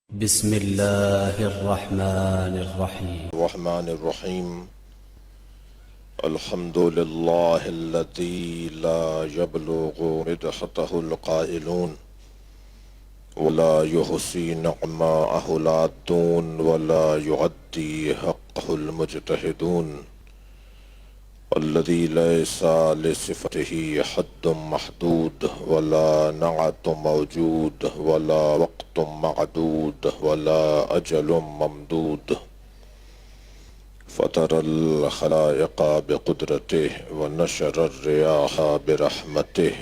بسم الله الرحمن الرحيم. الحمد لله الذي لا يبلغ مدحته القائلون ولا يحصي نعماءه العادون ولا يعدي حقه المجتهدون، الذي ليس لصفته حد محدود ولا نعت موجود ولا وقت معدود ولا أجل ممدود، فطر الخلائق بقدرته ونشر الرياح برحمته.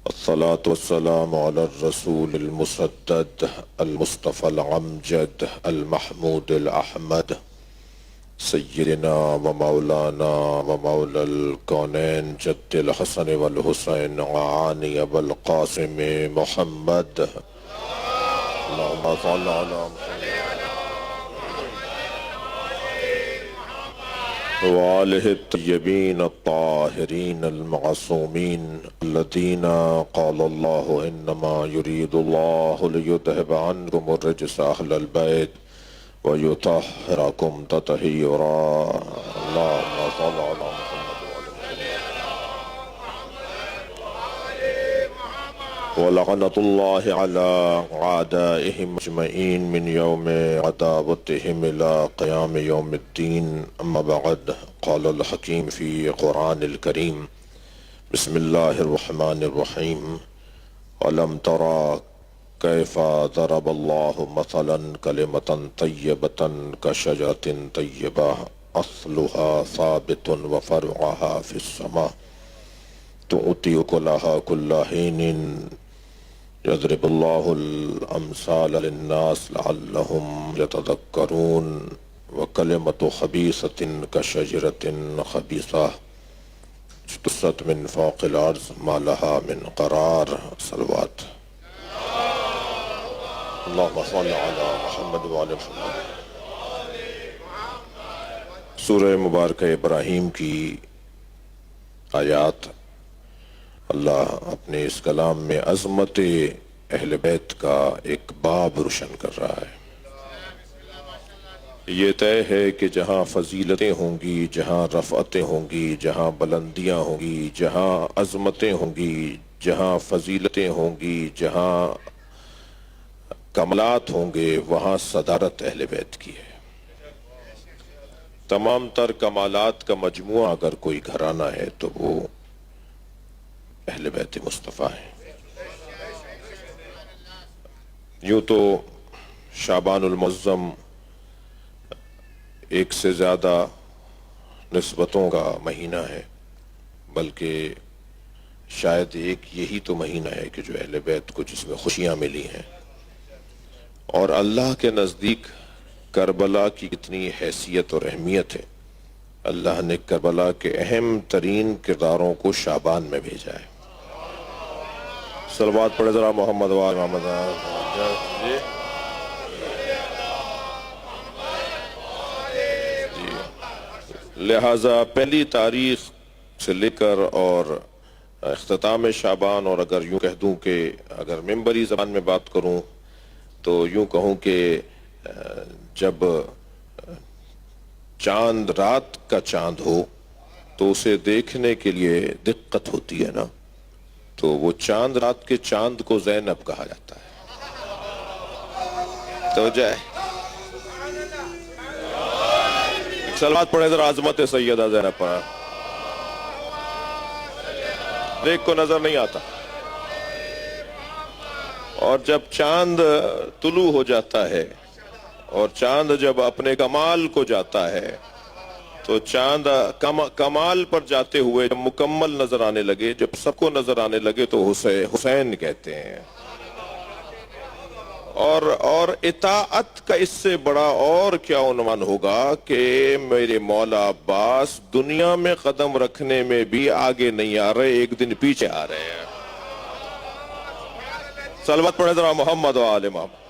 الصلاة والسلام على الرسول المسدد المصطفى العمجد المحمود الأحمد، سيدنا ومولانا ومولى الكونين جد الحسن والحسين وعاني والقاسم محمد. اللهم صل على محمد وآله الطيبين الطاهرين المعصومين الذين قال الله إنما يريد الله ليذهب عنكم الرجس أهل البيت ويطهركم تطهيرا. اللهم صل على محمد ولعنة الله على أعدائهم أجمعين من يوم عداوتهم إلى قيام يوم الدين. أما بعد، قال الحكيم في قرآن الكريم: بسم الله الرحمن الرحيم. ألم ترى كيف ضرب الله مثلا كلمة طيبة كشجرة طيبة أصلها ثابت وفرعها في السماء تؤتي أكلها كل حين يضرب الله الأمثال للناس لعلهم يتذكرون. وكلمة خبيثة كشجرة خبيثة اجتثت من فوق الأرض ما لها من قرار. صلوات. اللهم صل على محمد وعلى محمد. سورہ مبارکہ ابراہیم کی آیات اللہ اپنے اس کلام میں عظمت اہل بیت کا ایک باب روشن کر رہا ہے۔ یہ طے ہے کہ جہاں فضیلتیں ہوں گی، جہاں رفعتیں ہوں گی، جہاں بلندیاں ہوں گی، جہاں عظمتیں ہوں گی، جہاں فضیلتیں ہوں گی، جہاں کمالات ہوں گے، وہاں صدارت اہل بیت کی ہے۔ تمام تر کمالات کا مجموعہ اگر کوئی گھرانہ ہے تو وہ اہل بیت مصطفیٰ ہے۔ یوں تو شعبان المعظم ایک سے زیادہ نسبتوں کا مہینہ ہے، بلکہ شاید ایک یہی تو مہینہ ہے کہ جو اہل بیت کو جس میں خوشیاں ملی ہیں، اور اللہ کے نزدیک کربلا کی کتنی حیثیت اور اہمیت ہے۔ اللہ نے کربلا کے اہم ترین کرداروں کو شعبان میں بھیجا ہے۔ صلوات پڑھے ذرا محمد وآل محمد۔ لہٰذا پہلی تاریخ سے لے کر اور اختتام شعبان، اور اگر یوں کہہ دوں کہ اگر منبری زبان میں بات کروں تو یوں کہوں کہ جب چاند رات کا چاند ہو تو اسے دیکھنے کے لیے دقت ہوتی ہے نا، تو وہ چاند رات کے چاند کو زینب کہا جاتا ہے۔ تو جائے صلوات پڑھے ذرا عظمت سیدہ زینب پر۔ دیکھ کو نظر نہیں آتا، اور جب چاند طلوع ہو جاتا ہے اور چاند جب اپنے کمال کو جاتا ہے تو چاند کمال پر جاتے ہوئے جب مکمل نظر آنے لگے، جب سب کو نظر آنے لگے تو حسین کہتے ہیں۔ اور اطاعت کا اس سے بڑا اور کیا عنوان ہوگا کہ میرے مولا عباس دنیا میں قدم رکھنے میں بھی آگے نہیں آ رہے، ایک دن پیچھے آ رہے ہیں۔ صلوات پڑھے ذرا محمد و آل محمد۔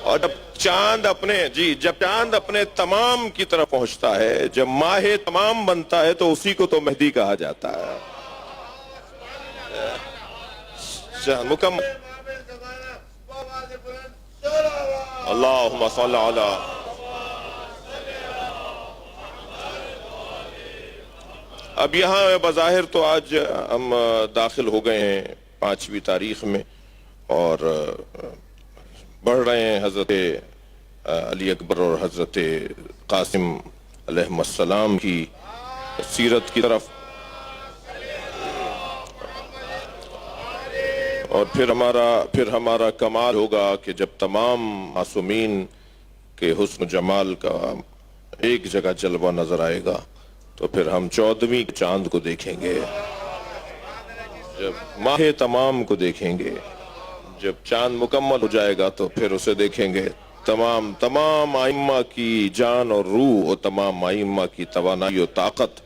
اور جب چاند اپنے تمام کی طرف پہنچتا ہے، جب ماہ تمام بنتا ہے تو اسی کو تو مہدی کہا جاتا ہے۔ چاند مکمل اللہم صلی علی اب یہاں بظاہر تو آج ہم داخل ہو گئے ہیں 5ویں تاریخ میں اور بڑھ رہے ہیں حضرت علی اکبر اور حضرت قاسم علیہ السلام کی سیرت کی طرف، اور پھر ہمارا کمال ہوگا کہ جب تمام معصومین کے حسن و جمال کا ایک جگہ جلوہ نظر آئے گا تو پھر ہم 14ویں چاند کو دیکھیں گے، جب ماہ تمام کو دیکھیں گے، جب چاند مکمل ہو جائے گا تو پھر اسے دیکھیں گے، تمام ائمہ کی جان اور روح اور تمام ائمہ کی توانائی و طاقت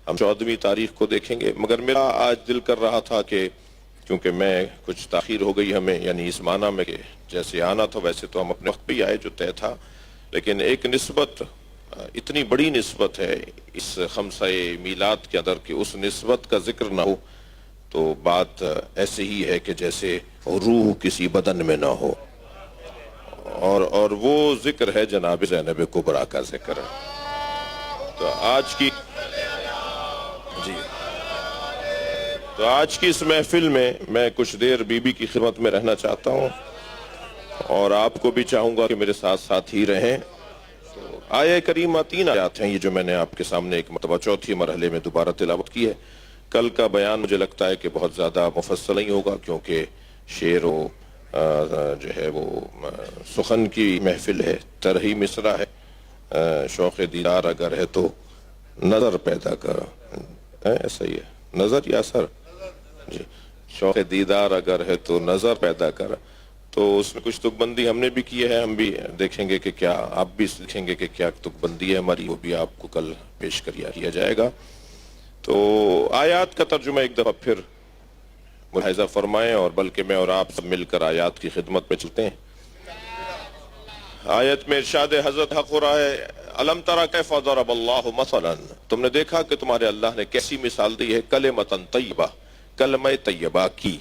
ہم 14ویں تاریخ کو دیکھیں گے۔ مگر میرا آج دل کر رہا تھا کہ کیونکہ میں کچھ تاخیر ہو گئی ہمیں، یعنی اس معنی میں کہ جیسے آنا تھا ویسے تو ہم اپنے وقت پہ ہی آئے جو طے تھا، لیکن ایک نسبت، اتنی بڑی نسبت ہے اس خمسہ میلاد کے اندر کہ اس نسبت کا ذکر نہ ہو تو بات ایسے ہی ہے کہ جیسے روح کسی بدن میں نہ ہو، اور وہ ذکر ہے جناب زینب کبریٰ کا ذکر ہے۔ تو آج کی اس محفل میں میں کچھ دیر بی بی کی خدمت میں رہنا چاہتا ہوں اور آپ کو بھی چاہوں گا کہ میرے ساتھ ساتھ ہی رہیں۔ آیہ کریمہ 3 آیات ہیں یہ جو میں نے آپ کے سامنے ایک مرتبہ چوتھی مرحلے میں دوبارہ تلاوت کی ہے۔ کل کا بیان مجھے لگتا ہے کہ بہت زیادہ مفصل نہیں ہوگا کیونکہ شعر و جو ہے وہ سخن کی محفل ہے، ترہی مصرع ہے، شوق دیدار اگر ہے تو نظر پیدا کر، ایسا ہی ہے، نظر یا اثر، جی، شوق دیدار اگر ہے تو نظر پیدا کر، تو اس میں کچھ تک بندی ہم نے بھی کی ہے، ہم بھی دیکھیں گے کہ کیا آپ بھی دیکھیں گے کہ کیا تک بندی ہے ہماری، وہ بھی آپ کو کل پیش کیا جائے گا۔ تو آیات کا ترجمہ ایک دفعہ پھر ملاحظہ فرمائیں، اور بلکہ میں اور آپ سب مل کر آیات کی خدمت میں چلتے ہیں۔ آیت میں ارشاد حضرت حق ہو رہا ہے، الم تری کیف ضرب اللہ مثلا، تم نے دیکھا کہ تمہارے اللہ نے کیسی مثال دی ہے، کلمۃ طیبہ، کلمہ طیبہ کی،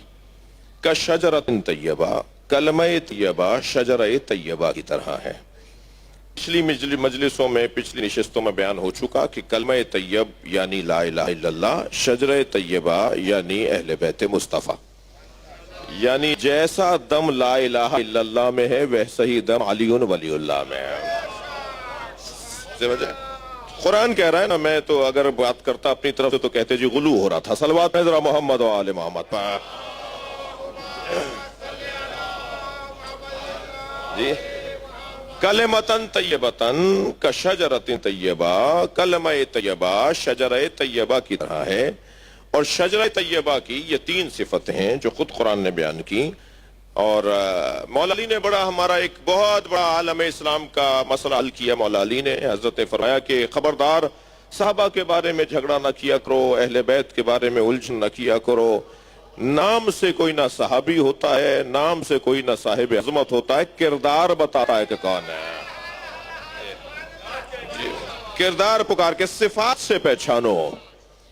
کشجرۃ طیبہ، کلمہ طیبہ شجرہ طیبہ کی طرح ہے۔ پچھلی مجلسوں میں، پچھلی نشستوں میں بیان ہو چکا کہ کلمہ طیب یعنی لا الہ الا اللہ، شجرہ طیبہ یعنی اہل بیت مصطفیٰ، یعنی جیسا دم لا الہ الا اللہ میں ہے ویسا ہی دم علی ولی اللہ میں ہے۔ سمجھے؟ قرآن کہہ رہا ہے نا، میں تو اگر بات کرتا اپنی طرف سے تو کہتے جی غلو ہو رہا تھا۔ صلوات ذرا محمد و آل محمد پر جی۔ کلمتن طیبتن کشجرۃ طیبہ، کلمہ طیبہ شجرہ طیبہ کی طرح ہے، اور شجرہ طیبہ کی یہ 3 صفتیں ہیں جو خود قرآن نے بیان کی۔ اور مولا علی نے ہمارا ایک بہت بڑا عالم اسلام کا مسئلہ حل کیا۔ مولا علی نے حضرت نے فرمایا کہ خبردار صحابہ کے بارے میں جھگڑا نہ کیا کرو، اہل بیت کے بارے میں الجھن نہ کیا کرو، نام سے کوئی نہ صحابی ہوتا ہے، نام سے کوئی نہ صاحب عظمت ہوتا ہے، کردار بتاتا ہے کہ کون ہے، کردار پکار کے صفات سے پہچانو۔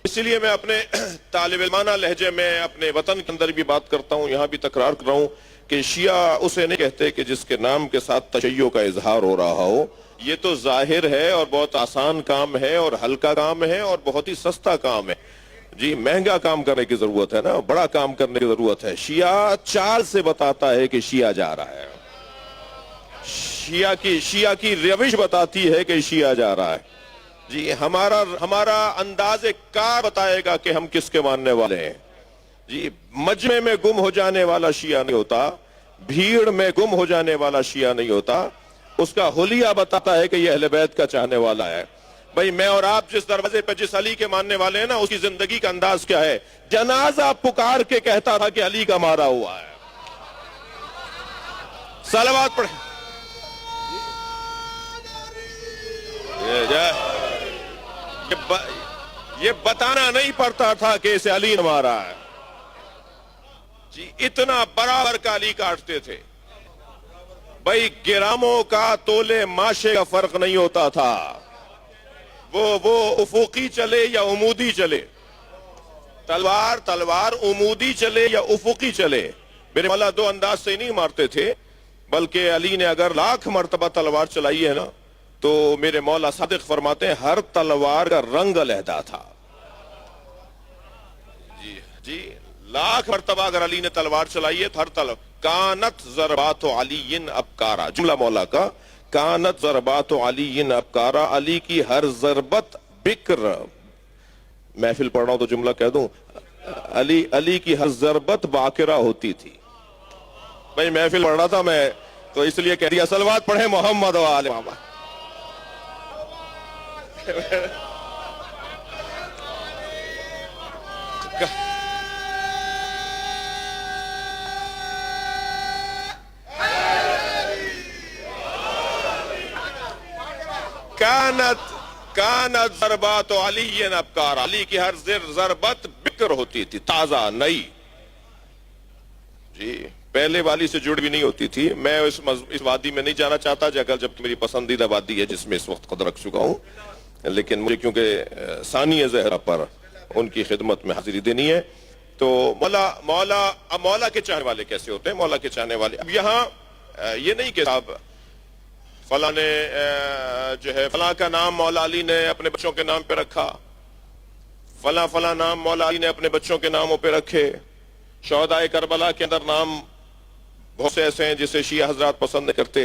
اسی لیے میں اپنے طالب علمانہ لہجے میں اپنے وطن کے اندر بھی بات کرتا ہوں، یہاں بھی تکرار کر رہا ہوں کہ شیعہ اسے نہیں کہتے کہ جس کے نام کے ساتھ تشیع کا اظہار ہو رہا ہو، یہ تو ظاہر ہے اور بہت آسان کام ہے اور ہلکا کام ہے اور بہت ہی سستا کام ہے، جی مہنگا کام کرنے کی ضرورت ہے نا، بڑا کام کرنے کی ضرورت ہے۔ شیعہ چال سے بتاتا ہے کہ شیعہ جا رہا ہے، شیعہ کی روش بتاتی ہے کہ شیعہ جا رہا ہے، جی ہمارا انداز کار بتائے گا کہ ہم کس کے ماننے والے ہیں۔ جی مجمع میں گم ہو جانے والا شیعہ نہیں ہوتا، بھیڑ میں گم ہو جانے والا شیعہ نہیں ہوتا، اس کا حلیہ بتاتا ہے کہ یہ اہل بیت کا چاہنے والا ہے۔ بھئی میں اور آپ جس دروازے پہ جس علی کے ماننے والے ہیں نا، اس کی زندگی کا انداز کیا ہے؟ جنازہ پکار کے کہتا تھا کہ علی کا مارا ہوا ہے۔ صلوات پڑھیں۔ یہ بتانا نہیں پڑتا تھا کہ اسے علی نے مارا ہے، جی اتنا برابر کا علی کاٹتے تھے۔ بھئی گراموں کا تولے ماشے کا فرق نہیں ہوتا تھا، وہ افقی چلے یا عمودی چلے، تلوار عمودی چلے یا افقی چلے، میرے مولا دو انداز سے نہیں مارتے تھے، بلکہ علی نے اگر 1,00,000 مرتبہ تلوار چلائی ہے نا تو میرے مولا صادق فرماتے ہیں ہر تلوار کا رنگ علیحدہ تھا. جی 1,00,000 مرتبہ اگر علی نے تلوار چلائی ہے تو ہر تلوار کانت ضربات علی ابکارا، جملہ مولا کا کانت ضربات علی ابکارا، علی کی ہر ضربت بکر. محفل پڑھ رہا ہوں تو جملہ کہہ دوں، علی کی ہر ضربت باقرہ ہوتی تھی. بھائی محفل پڑھ رہا تھا میں تو اس لیے کہہ دیا صلوات پڑھیں محمد و آل محمد. کانت ضربات علی ابکار، علی کی ہر ضربت بکر ہوتی تھی، تازہ نئی. جی پہلے والی سے جڑ بھی نہیں ہوتی تھی. میں اس وادی میں نہیں جانا چاہتا جب میری پسندیدہ وادی ہے جس میں اس وقت خود رکھ چکا ہوں، لیکن مجھے کیونکہ ثانیہ زہرا پر ان کی خدمت میں حاضری دینی ہے. تو مولا کے چاہنے والے کیسے ہوتے ہیں؟ مولا کے چاہنے والے اب یہاں یہ نہیں کہ صاحب فلاں نے جو ہے فلاں کا نام مولا علی نے اپنے بچوں کے نام پہ رکھا، فلاں نام مولا علی نے اپنے بچوں کے ناموں پہ رکھے. شہدائے کربلا کے اندر نام بہت سے ایسے ہیں جسے شیعہ حضرات پسند نہیں کرتے.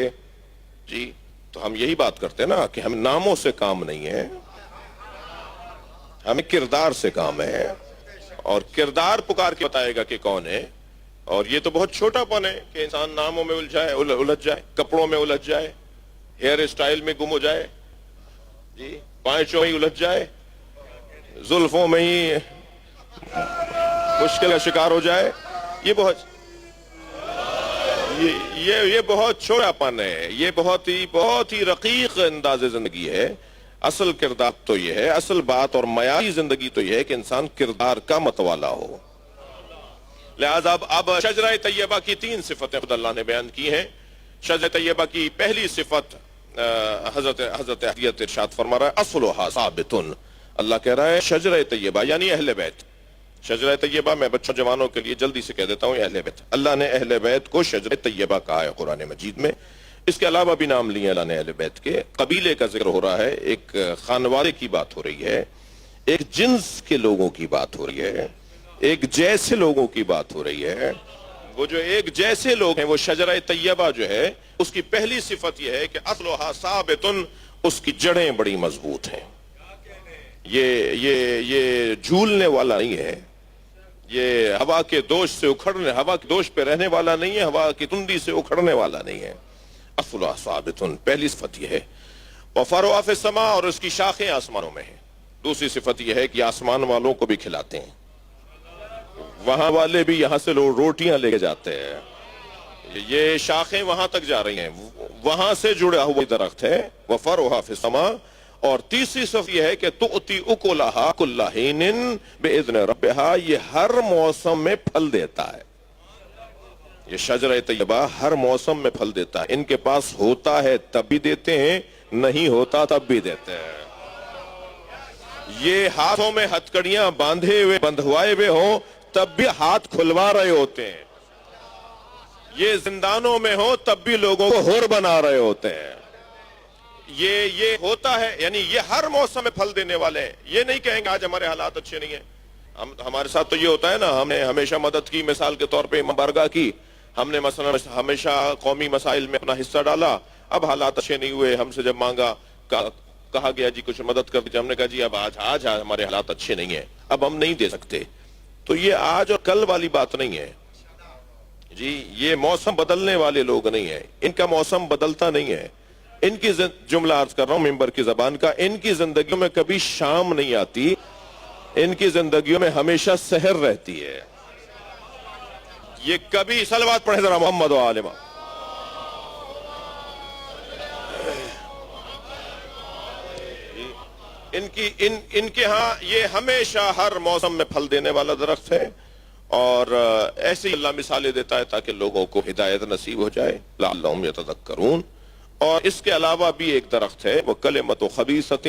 جی تو ہم یہی بات کرتے ہیں نا کہ ہم ناموں سے کام نہیں ہے، ہمیں کردار سے کام ہے، اور کردار پکار کے بتائے گا کہ کون ہے. اور یہ تو بہت چھوٹا پن ہے کہ انسان ناموں میں الجھ جائے، کپڑوں میں الجھ جائے، ہیئر اسٹائل میں گم ہو جائے، جی پائچوں میں الجھ جائے، زلفوں میں ہی مشکل کا شکار ہو جائے. یہ بہت چھوٹا پن ہے، یہ بہت ہی رقیق انداز زندگی ہے. اصل کردار تو یہ ہے، اصل بات اور معیاری زندگی تو یہ ہے کہ انسان کردار کا متوالا ہو. لہذا اب شجرہ طیبہ کی 3 صفتیں خود اللہ نے بیان کی ہیں. شجرہ طیبہ کی پہلی صفت حضرت احدیت ارشاد فرما رہا ہے اصلها ثابت. اللہ کہہ رہا ہے شجرہ طیبہ یعنی اہل بیت. شجرہ طیبہ میں بچوں جوانوں کے لیے جلدی سے کہہ دیتا ہوں اہل بیت. اللہ نے اہل بیت کو شجرہ طیبہ کہا ہے قرآن مجید میں. اس کے علاوہ بھی نام لیے اللہ نے اہل بیت کے. قبیلے کا ذکر ہو رہا ہے، ایک خانوادے کی بات ہو رہی ہے، ایک جنس کے لوگوں کی بات ہو رہی ہے، ایک جیسے لوگوں کی بات ہو رہی ہے. وہ جو ایک جیسے لوگ ہیں وہ شجرہ طیبہ جو ہے اس کی پہلی صفت یہ ہے کہ اصلها ثابت، اس کی جڑیں بڑی مضبوط ہیں. یہ جھولنے والا نہیں ہے، یہ ہوا کے دوش پہ رہنے والا نہیں ہے، ہوا کی تندی سے اکھڑنے والا نہیں ہے. اصلها ثابت، پہلی صفت یہ ہے. وفرعها فی السماء، اور اس کی شاخیں آسمانوں میں ہیں. دوسری صفت یہ ہے کہ آسمان والوں کو بھی کھلاتے ہیں، وہاں والے بھی یہاں سے روٹیاں لے کے جاتے ہیں. یہ شاخیں وہاں تک جا رہی ہیں، وہاں سے جڑا ہوا درخت ہے. وفرعها فی السماء. اور تیسری صفت یہ ہے کہ تؤتی اکلها کل حین باذن ربها، یہ ہر موسم میں پھل دیتا ہے. یہ شجرہ طیبہ ہر موسم میں پھل دیتا ہے. ان کے پاس ہوتا ہے تب بھی دیتے ہیں، نہیں ہوتا تب بھی دیتے ہیں. یہ ہاتھوں میں ہتکڑیاں بندھوائے ہوئے ہوں تب بھی ہاتھ کھلوا رہے ہوتے ہیں. یہ زندانوں میں ہوں تب بھی لوگوں کو حر بنا رہے ہوتے ہیں. یہ ہوتا ہے، یعنی یہ ہر موسم میں پھل دینے والے ہیں. یہ نہیں کہیں گے آج ہمارے حالات اچھے نہیں ہیں. ہمارے ساتھ تو یہ ہوتا ہے نا، ہم نے ہمیشہ مدد کی، مثال کے طور پہ بارگاہ کی، ہم نے مثلا ہمیشہ قومی مسائل میں اپنا حصہ ڈالا. اب حالات اچھے نہیں ہوئے، ہم سے جب مانگا کہا گیا جی کچھ مدد کر دیجیے، ہم نے کہا جی اب آج ہمارے حالات اچھے نہیں ہیں، اب ہم نہیں دے سکتے. تو یہ آج اور کل والی بات نہیں ہے جی. یہ موسم بدلنے والے لوگ نہیں ہیں، ان کا موسم بدلتا نہیں ہے. ان کی جملہ عرض کر رہا ہوں ممبر کی زبان کا، ان کی زندگیوں میں کبھی شام نہیں آتی، ان کی زندگیوں میں ہمیشہ سحر رہتی ہے. یہ کبھی صلوات پڑھیں ذرا محمد و آل محمد. ان کے ہاں یہ ہمیشہ ہر موسم میں پھل دینے والا درخت ہے. اور ایسے ہی اللہ مثالیں دیتا ہے تاکہ لوگوں کو ہدایت نصیب ہو جائے، لعلہم یتذکرون. اور اس کے علاوہ بھی ایک درخت ہے، وہ کلمۃ خبیثۃ،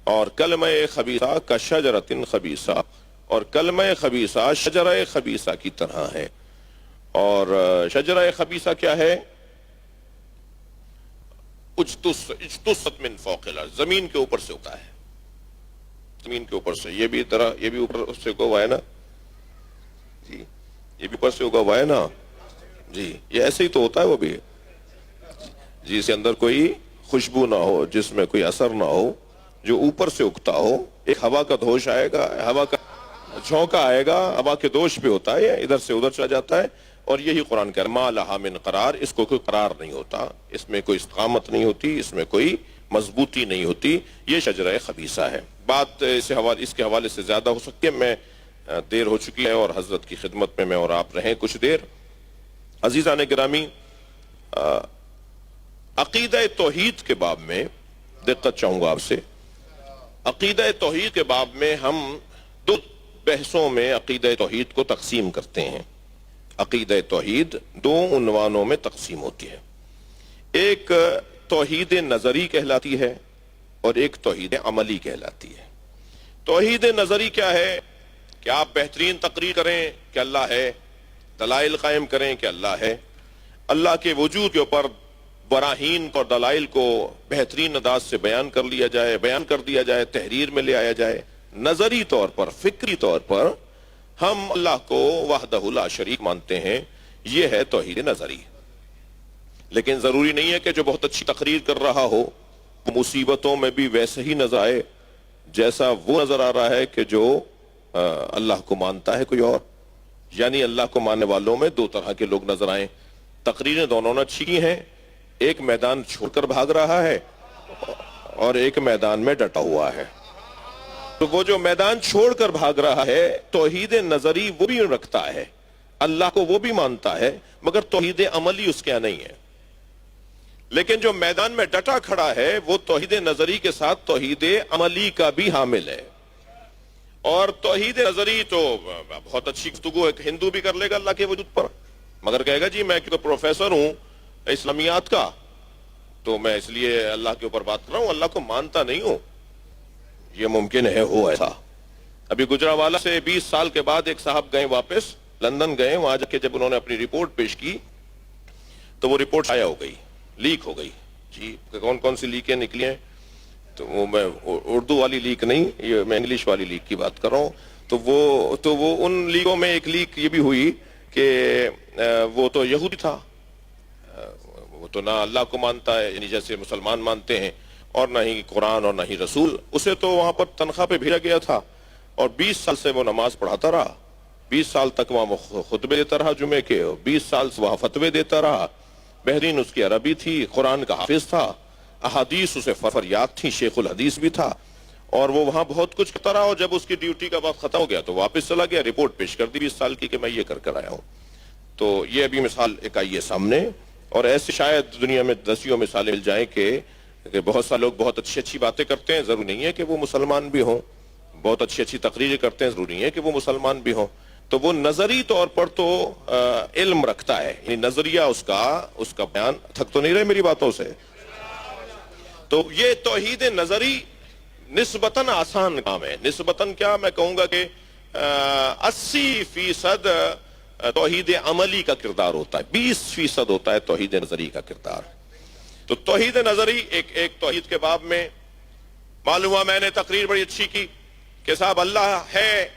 اور کلمہ خبیثہ کا شجرۃ خبیثہ، اور کلمہ خبیثہ شجرہ خبیثہ کی طرح ہے. اور شجرہ خبیثہ کیا ہے؟ اجتثت من فوق الارض، زمین کے اوپر سے اگتا ہے، زمین کے اوپر سے. یہ بھی اوپر سے اگا ہوا ہے نا جی، یہ بھی اوپر سے اگا ہوا ہے نا جی. یہ ایسے ہی تو ہوتا ہے وہ بھی جی، اس کے اندر کوئی خوشبو نہ ہو، جس میں کوئی اثر نہ ہو، جو اوپر سے اگتا ہو. ایک ہوا کا دوش آئے گا، ہوا کا جھونکا آئے گا، ہوا کے دوش پہ ہوتا ہے، ادھر سے ادھر چلا جاتا ہے. اور یہی قرآن کہہ رہا ہے ما لہا من قرار، اس کو کوئی قرار نہیں ہوتا، اس میں کوئی استقامت نہیں ہوتی، اس میں کوئی مضبوطی نہیں ہوتی. یہ شجرہ خبیثہ ہے. بات اس کے حوالے سے زیادہ ہو سکتی ہے، میں دیر ہو چکی ہے اور حضرت کی خدمت میں اور آپ رہیں کچھ دیر. عزیزان گرامی، عقیدہ توحید کے باب میں دقت چاہوں گا آپ سے. عقیدہ توحید کے باب میں ہم دو بحثوں میں عقیدہ توحید کو تقسیم کرتے ہیں. عقیدہ توحید دو عنوانوں میں تقسیم ہوتی ہے. ایک توحید نظری کہلاتی ہے اور ایک توحید عملی کہلاتی ہے. توحید نظری کیا ہے؟ کہ آپ بہترین تقریر کریں کہ اللہ ہے، دلائل قائم کریں کہ اللہ ہے، اللہ کے وجود کے اوپر براہین اور دلائل کو بہترین انداز سے بیان کر دیا جائے، تحریر میں لے آیا جائے. نظری طور پر، فکری طور پر ہم اللہ کو وحدہ لا شریک مانتے ہیں. یہ ہے توحید نظری. لیکن ضروری نہیں ہے کہ جو بہت اچھی تقریر کر رہا ہو مصیبتوں میں بھی ویسے ہی نظر آئے جیسا وہ نظر آ رہا ہے کہ جو اللہ کو مانتا ہے کوئی اور. یعنی اللہ کو ماننے والوں میں دو طرح کے لوگ نظر آئیں. تقریریں دونوں نے اچھی ہیں، ایک میدان چھوڑ کر بھاگ رہا ہے اور ایک میدان میں ڈٹا ہوا ہے. تو وہ جو میدان چھوڑ کر بھاگ رہا ہے توحید نظری وہ بھی رکھتا ہے، اللہ کو وہ بھی مانتا ہے، مگر توحید عملی اس کے یہاں نہیں ہے. لیکن جو میدان میں ڈٹا کھڑا ہے وہ توحید نظری کے ساتھ توحید عملی کا بھی حامل ہے. اور توحید نظری تو بہت اچھی گفتگو ہے، ہندو بھی کر لے گا اللہ کے وجود پر، مگر کہے گا جی میں پروفیسر ہوں اسلامیات کا تو میں اس لیے اللہ کے اوپر بات کر رہا ہوں، اللہ کو مانتا نہیں ہوں. یہ ممکن ہے ہو ایسا. ابھی گجرانوالہ سے 20 سال کے بعد ایک صاحب گئے واپس، لندن گئے، وہاں جا کے جب انہوں نے اپنی رپورٹ پیش کی تو وہ رپورٹ شائع ہو گئی، لیک ہو گئی. جی کون کون سی لیکیں نکلی ہیں؟ تو وہ میں اردو والی لیک نہیں، یہ میں انگلش والی لیک کی بات کر رہا ہوں. تو وہ ان لیگوں میں ایک لیک یہ بھی ہوئی کہ وہ تو یہودی تھا، وہ تو نہ اللہ کو مانتا ہے یعنی جیسے مسلمان مانتے ہیں، اور نہ ہی قرآن اور نہ ہی رسول. اسے تو وہاں پر تنخواہ پہ بھیجا گیا تھا اور 20 سال سے وہ نماز پڑھاتا رہا، 20 سال تک وہاں خطبے دیتا رہا جمعے کے، 20 سال سے وہاں فتوے دیتا رہا. بہرین اس کی عربی تھی، قرآن کا حافظ تھا، احادیث اسے فریاد تھی، شیخ الحدیث بھی تھا، اور وہ وہاں بہت کچھ کرتا رہا. اور جب اس کی ڈیوٹی کا وقت ختم ہو گیا تو واپس چلا گیا، رپورٹ پیش کر دی 20 سال کی کہ میں یہ کر آیا ہوں. تو یہ ابھی مثال ایک آئی ہے سامنے، اور ایسے شاید دنیا میں دسیوں مثالیں مل جائیں کہ بہت سارے لوگ بہت اچھی باتیں کرتے ہیں، ضروری نہیں ہے کہ وہ مسلمان بھی ہوں، بہت اچھی تقریریں کرتے ہیں، ضروری نہیں ہے کہ وہ مسلمان بھی ہوں. تو وہ نظری طور پر تو علم رکھتا ہے، یعنی نظریہ اس کا بیان. تھک تو نہیں رہے میری باتوں سے؟ تو یہ توحید نظری نسبتاً آسان کام ہے. نسبتاً کیا میں کہوں گا کہ 80% توحید عملی کا کردار ہوتا ہے، 20% ہوتا ہے توحید نظری کا کردار. تو توحید نظری ایک توحید کے باب میں معلوم ہوا. میں نے تقریر بڑی اچھی کی کہ صاحب اللہ ہے،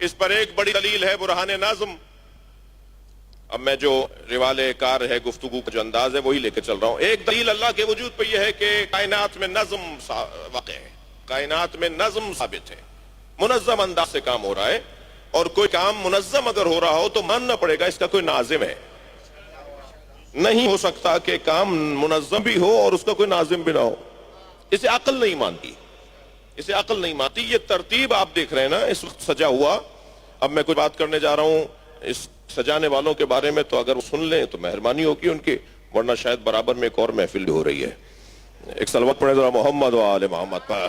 اس پر ایک بڑی دلیل ہے برہان نظم. اب میں جو روال کار ہے گفتگو کا جو انداز ہے وہی لے کے چل رہا ہوں. ایک دلیل اللہ کے وجود پہ یہ ہے کہ کائنات میں نظم واقع ہے، کائنات میں نظم ثابت ہے، منظم انداز سے کام ہو رہا ہے. اور کوئی کام منظم اگر ہو رہا ہو تو ماننا پڑے گا اس کا کوئی ناظم ہے. نہیں ہو سکتا کہ کام منظم بھی ہو اور اس کا کوئی ناظم بھی نہ ہو. اسے عقل نہیں مانتی، اسے عقل نہیں مانتی. یہ ترتیب آپ دیکھ رہے ہیں نا اس وقت سجا ہوا. اب میں کچھ بات کرنے جا رہا ہوں اس سجانے والوں کے بارے میں، تو اگر وہ سن لیں تو مہربانی ہوگی ان کی، ورنہ شاید برابر میں ایک اور محفل بھی ہو رہی ہے. ایک صلوات پڑھیں ذرا محمد و آل محمد پر.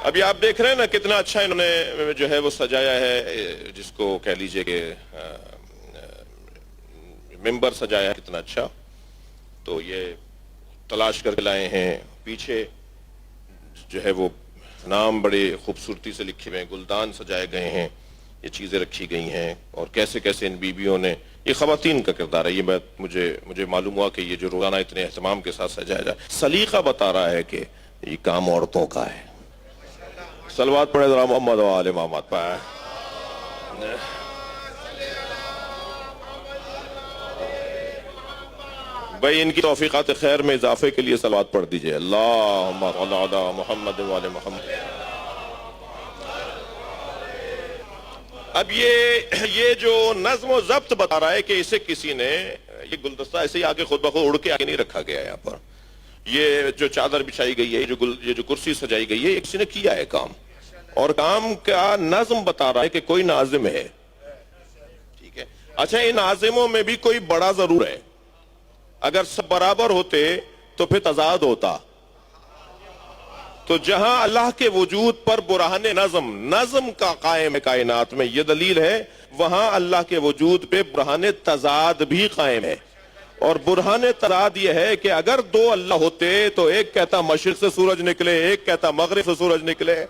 ابھی آپ دیکھ رہے ہیں نا کتنا اچھا انہوں نے جو ہے وہ سجایا ہے، جس کو کہہ لیجئے کہ ممبر سجایا ہے کتنا اچھا. تو یہ تلاش کر کے لائے ہیں. پیچھے جو ہے وہ نام بڑے خوبصورتی سے لکھے ہوئے ہیں، گلدان سجائے گئے ہیں، یہ چیزیں رکھی گئی ہیں، اور کیسے کیسے ان بیویوں نے، یہ خواتین کا کردار ہے، یہ بات مجھے معلوم ہوا کہ یہ جو روزانہ اتنے اہتمام کے ساتھ سجایا جائے، سلیقہ بتا رہا ہے کہ یہ کام عورتوں کا ہے۔ صلوات پڑھے ذرا محمد و آل محمد پہ۔ بھائی ان کی توفیقات خیر میں اضافے کے لیے صلوات پڑھ دیجئے، اللہم صل علی محمد و آل محمد۔ اب یہ جو نظم و ضبط بتا رہا ہے کہ اسے کسی نے، یہ گلدستہ ایسے ہی آگے خود بخود اڑ کے آگے نہیں رکھا گیا ہے، یہاں پر یہ جو چادر بچھائی گئی ہے، یہ جو کرسی سجائی گئی ہے، یہ کسی نے کیا ہے کام، اور کام کا نظم بتا رہا ہے کہ کوئی ناظم ہے، ٹھیک ہے۔ اچھا، ان ناظموں میں بھی کوئی بڑا ضرور ہے، اگر سب برابر ہوتے تو پھر تضاد ہوتا، تو جہاں اللہ کے وجود پر برہان نظم کا قائم ہے کائنات میں، یہ دلیل ہے، وہاں اللہ کے وجود پہ برہان تضاد بھی قائم ہے، اور برہان تضاد یہ ہے کہ اگر دو اللہ ہوتے تو ایک کہتا مشرق سے سورج نکلے، ایک کہتا مغرب سے سورج نکلے،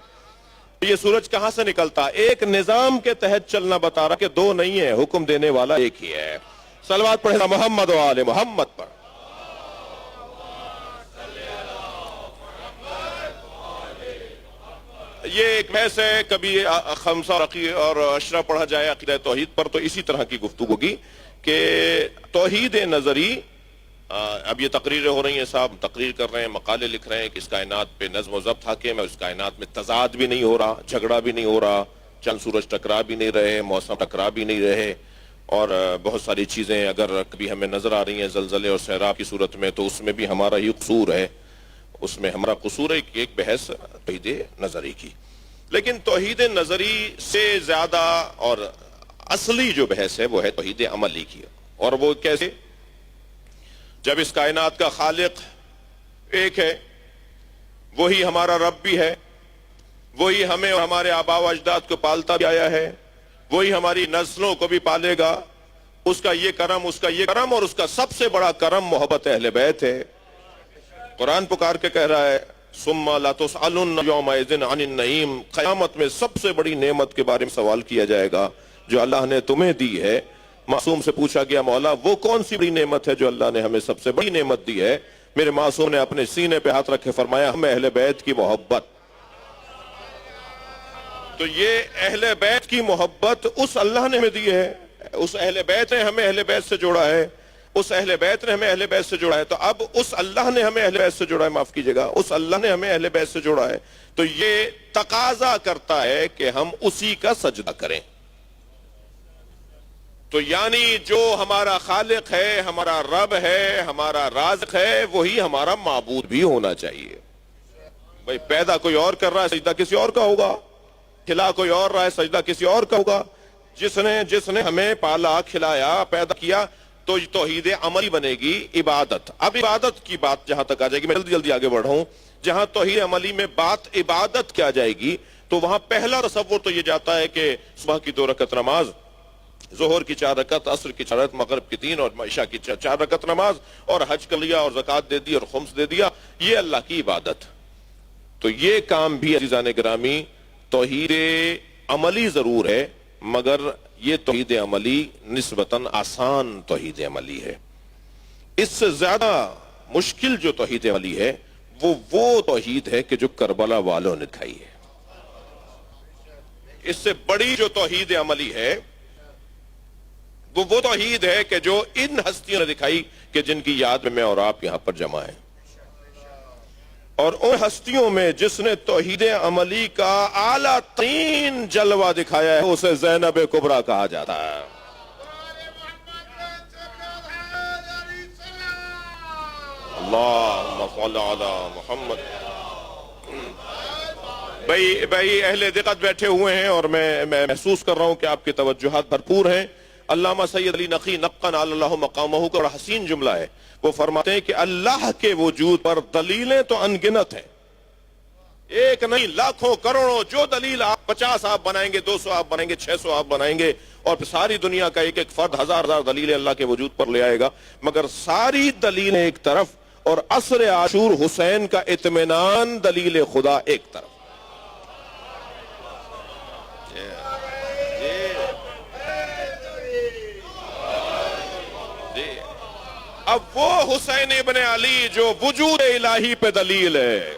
یہ سورج کہاں سے نکلتا؟ ایک نظام کے تحت چلنا بتا رہا کہ دو نہیں ہے، حکم دینے والا ایک ہی ہے۔ صلوات پڑھنا محمد و آل محمد پر۔ یہ ایک بحث ہے، کبھی خمسہ اور عشرہ پڑھا جائے عقیدہ توحید پر، تو اسی طرح کی گفتگو ہوگی کہ توحید نظری، اب یہ تقریریں ہو رہی ہیں، صاحب تقریر کر رہے ہیں، مقالے لکھ رہے ہیں کہ اس کائنات پہ نظم و ضبط حاکم ہے، اس کائنات میں تضاد بھی نہیں ہو رہا، جھگڑا بھی نہیں ہو رہا، چند سورج ٹکرا بھی نہیں رہے، موسم ٹکرا بھی نہیں رہے، اور بہت ساری چیزیں اگر کبھی ہمیں نظر آ رہی ہیں زلزلے اور سیلاب کی صورت میں، تو اس میں بھی ہمارا ہی قصور ہے، اس میں ہمارا قصور ہے کہ ایک بحث توحید نظری کی۔ لیکن توحید نظری سے زیادہ اور اصلی جو بحث ہے وہ ہے توحید عملی کی، اور وہ کیسے؟ جب اس کائنات کا خالق ایک ہے، وہی ہمارا رب بھی ہے، وہی ہمیں اور ہمارے آباء و اجداد کو پالتا بھی آیا ہے، وہی ہماری نسلوں کو بھی پالے گا، اس کا یہ کرم، اس کا یہ کرم، اور اس کا سب سے بڑا کرم محبت اہل بیت ہے۔ قرآن پکار کے کہہ رہا ہے ثم لا تسألن یومئذ عن النعیم، قیامت میں سب سے بڑی نعمت کے بارے میں سوال کیا جائے گا جو اللہ نے تمہیں دی ہے۔ معصوم سے پوچھا گیا مولا وہ کون سی بڑی نعمت ہے جو اللہ نے ہمیں سب سے بڑی نعمت دی ہے؟ میرے معصوم نے اپنے سینے پہ ہاتھ رکھے فرمایا ہم اہل بیت کی محبت۔ تو یہ اہل بیت کی محبت اس اللہ نے ہمیں دی ہے، اس اہل بیت نے ہمیں اہل بیت سے جوڑا ہے، اس اہل بیت نے ہمیں اہل بیت سے جوڑا ہے، تو اب اس اللہ نے ہمیں اہل بیت سے جوڑا ہے، معاف کیجئے گا، اس اللہ نے ہمیں اہل بیت سے جوڑا ہے، تو یہ تقاضا کرتا ہے کہ ہم اسی کا سجدہ کریں۔ تو یعنی جو ہمارا خالق ہے، ہمارا رب ہے، ہمارا رازق ہے، وہی ہمارا معبود بھی ہونا چاہیے۔ بھئی پیدا کوئی اور کر رہا ہے، سجدہ کسی اور کا ہوگا، کھلا کوئی اور رہا ہے، سجدہ کسی اور کا ہوگا۔ جس نے ہمیں پالا، کھلایا، پیدا کیا، تو توحید عملی بنے گی عبادت۔ اب عبادت کی بات جہاں تک آ جائے گی، میں جلدی آگے بڑھوں، جہاں توحید عملی میں بات عبادت کیا جائے گی، تو وہاں پہلا تصور تو یہ جاتا ہے کہ صبح کی 2 رکعت نماز، ظہر کی 4 رکعت، عصر کی 4 رکعت، مغرب کی 3 اور عشاء کی 4 رکعت نماز، اور حج کر لیا اور زکوٰۃ دے دی اور خمس دے دیا، یہ اللہ کی عبادت۔ تو یہ کام بھی عزیزان گرامی توحید عملی ضرور ہے، مگر یہ توحید عملی نسبتاً آسان توحید عملی ہے۔ اس سے زیادہ مشکل جو توحید عملی ہے وہ توحید ہے کہ جو کربلا والوں نے دکھائی ہے۔ اس سے بڑی جو توحید عملی ہے وہ توحید ہے کہ جو ان ہستیوں نے دکھائی کہ جن کی یاد میں اور آپ یہاں پر جمع ہیں، اور ان ہستیوں میں جس نے توحید عملی کا اعلیٰ ترین جلوہ دکھایا ہے اسے زینب کبریٰ کہا جاتا ہے۔ اللہم صل علی محمد۔ بھائی اہل دقت بیٹھے ہوئے ہیں اور میں محسوس کر رہا ہوں کہ آپ کی توجہات بھرپور ہیں۔ علامہ سید علی نقی نقن اللہ مقامہ کا بڑا حسین جملہ ہے، وہ فرماتے ہیں کہ اللہ کے وجود پر دلیلیں تو انگنت ہیں، ایک نہیں لاکھوں کروڑوں، جو دلیل آپ 50 آپ بنائیں گے، 200 آپ بنائیں گے، 600 آپ بنائیں گے، اور پھر ساری دنیا کا ایک ایک فرد ہزار دلیلیں اللہ کے وجود پر لے آئے گا، مگر ساری دلیلیں ایک طرف اور عصر عاشور حسین کا اطمینان دلیل خدا ایک طرف۔ اب وہ حسین ابن علی جو وجود الہی پہ دلیل ہے،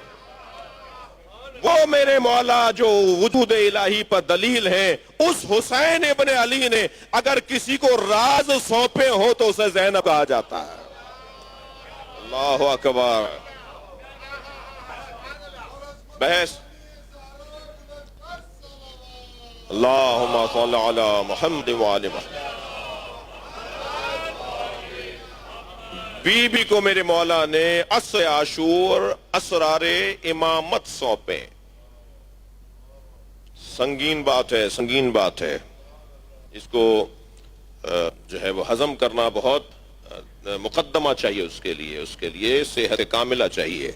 وہ میرے مولا جو وجود الہی پر دلیل ہے، اس حسین ابن علی نے اگر کسی کو راز سونپے ہو تو اسے زینب کہا جاتا ہے۔ اللہ اکبر۔ بحث اللہم صل علی محمد وآل محمد۔ بی بی کو میرے مولا نے عصر عاشور اسرار امامت سونپے۔ سنگین بات ہے، سنگین بات ہے، اس کو جو ہے وہ ہضم کرنا بہت مقدمہ چاہیے، اس کے لیے صحت کاملہ چاہیے،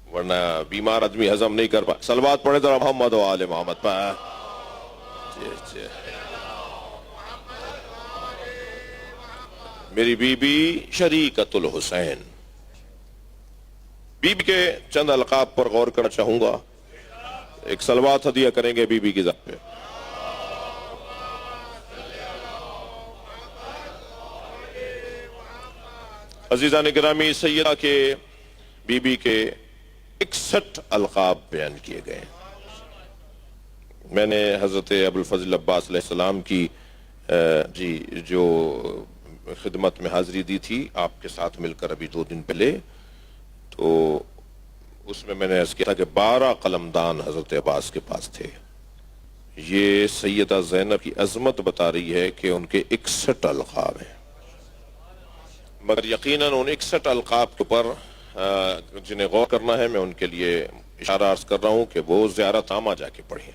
ورنہ بیمار آدمی ہضم نہیں کر پا۔ صلوات پڑھے ذرا محمد و آل محمد پر۔ میری بی بی شریکۃ الحسین، بی بی کے چند القاب پر غور کرنا چاہوں گا، ایک صلوات ہدیہ کریں گے بی بی کی ذات پہ۔ عزیزان گرامی، سیدہ کے بی بی کے 61 القاب بیان کیے گئے۔ میں نے حضرت ابوالفضل عباس علیہ السلام کی جو خدمت میں حاضری دی تھی آپ کے ساتھ مل کر ابھی 2 دن پہلے، تو اس میں نے عرض کیا تھا کہ 12 قلمدان حضرت عباس کے پاس تھے۔ یہ سیدہ زینب کی عظمت بتا رہی ہے کہ ان کے 61 القاب ہیں، مگر یقیناً ان 61 القاب کے اوپر جنہیں غور کرنا ہے، میں ان کے لیے اشارہ عرض کر رہا ہوں کہ وہ زیارت نامہ جا کے پڑھیں۔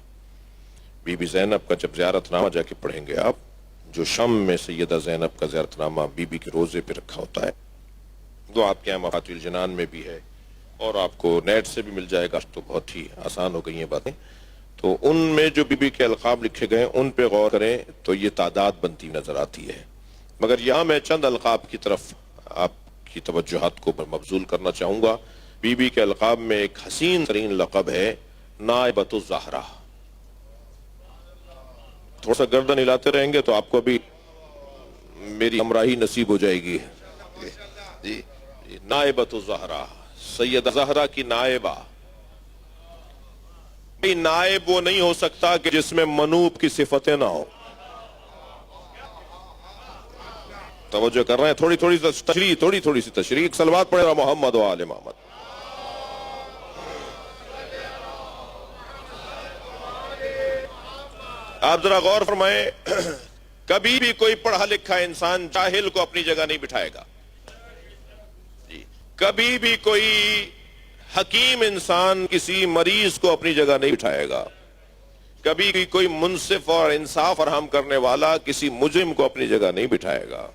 بی بی زینب کا جب زیارت نامہ جا کے پڑھیں گے آپ، جو شام میں سیدہ زینب کا زیارت نامہ بی بی کے روزے پہ رکھا ہوتا ہے، وہ آپ کے یہاں مفاتیح الجنان میں بھی ہے اور آپ کو نیٹ سے بھی مل جائے گا، تو بہت ہی آسان ہو گئی ہیں باتیں۔ تو ان میں جو بی بی کے القاب لکھے گئے ان پہ غور کریں تو یہ تعداد بنتی نظر آتی ہے، مگر یہاں میں چند القاب کی طرف آپ کی توجہات کو مبذول کرنا چاہوں گا۔ بی بی کے القاب میں ایک حسین ترین لقب ہے نائبۃ الزہرا۔ تھوڑا سا گردن ہلاتے رہیں گے تو آپ کو بھی میری ہمراہی نصیب ہو جائے گی۔ جی، نائبۃ الزہرا، سیدہ زہرا کی نائبہ۔ نائب وہ نہیں ہو سکتا کہ جس میں منوب کی صفتیں نہ ہو۔ توجہ کر رہے ہیں؟ تھوڑی تھوڑی سی تشریح، ایک صلوات پڑھے محمد و آل محمد۔ آپ ذرا غور فرمائیں، کبھی بھی کوئی پڑھا لکھا انسان جاہل کو اپنی جگہ نہیں بٹھائے گا، کبھی بھی کوئی حکیم انسان کسی مریض کو اپنی جگہ نہیں بٹھائے گا، کبھی بھی کوئی منصف اور انصاف فراہم کرنے والا کسی مجرم کو اپنی جگہ نہیں بٹھائے گا۔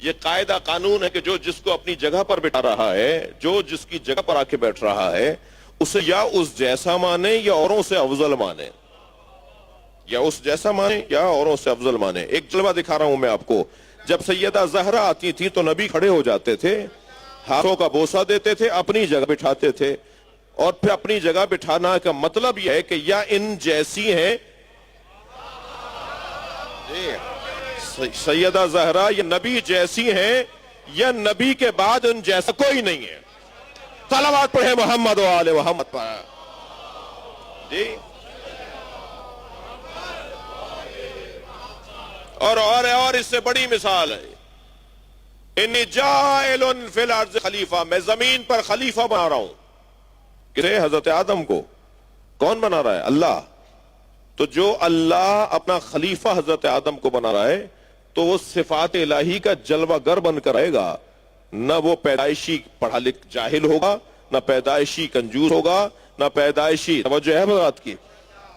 یہ قاعدہ قانون ہے کہ جو جس کو اپنی جگہ پر بٹھا رہا ہے، جو جس کی جگہ پر آ کے بیٹھ رہا ہے، اسے یا اس جیسا مانے یا اوروں سے افضل مانے، یا اس جیسا مانے یا اوروں سے افضل مانے۔ ایک جلوہ دکھا رہا ہوں میں آپ کو، جب سیدہ زہرا آتی تھی تو نبی کھڑے ہو جاتے تھے، ہاتھوں کا بوسہ دیتے تھے، اپنی جگہ بٹھاتے تھے، اور پھر اپنی جگہ بٹھانا کا مطلب یہ ہے کہ یا ان جیسی ہیں سیدہ زہرا، یا نبی جیسی ہیں، یا نبی کے بعد ان جیسا کوئی نہیں ہے۔ صلوات پڑھے محمد و آل محمد پر۔ جی، اور اس سے بڑی مثال ہے، انی جاعل فی الارض خلیفہ، میں زمین پر خلیفہ بنا رہا ہوں۔ کسے؟ حضرت آدم کو۔ کون بنا رہا ہے؟ اللہ۔ تو جو اللہ اپنا خلیفہ حضرت آدم کو بنا رہا ہے تو وہ صفات الہی کا جلوہ گر بن کر آئے گا، نہ وہ پیدائشی پڑھا لکھ جاہل ہوگا، نہ پیدائشی کنجوس ہوگا، نہ پیدائشی، توجہ ہے بات کی،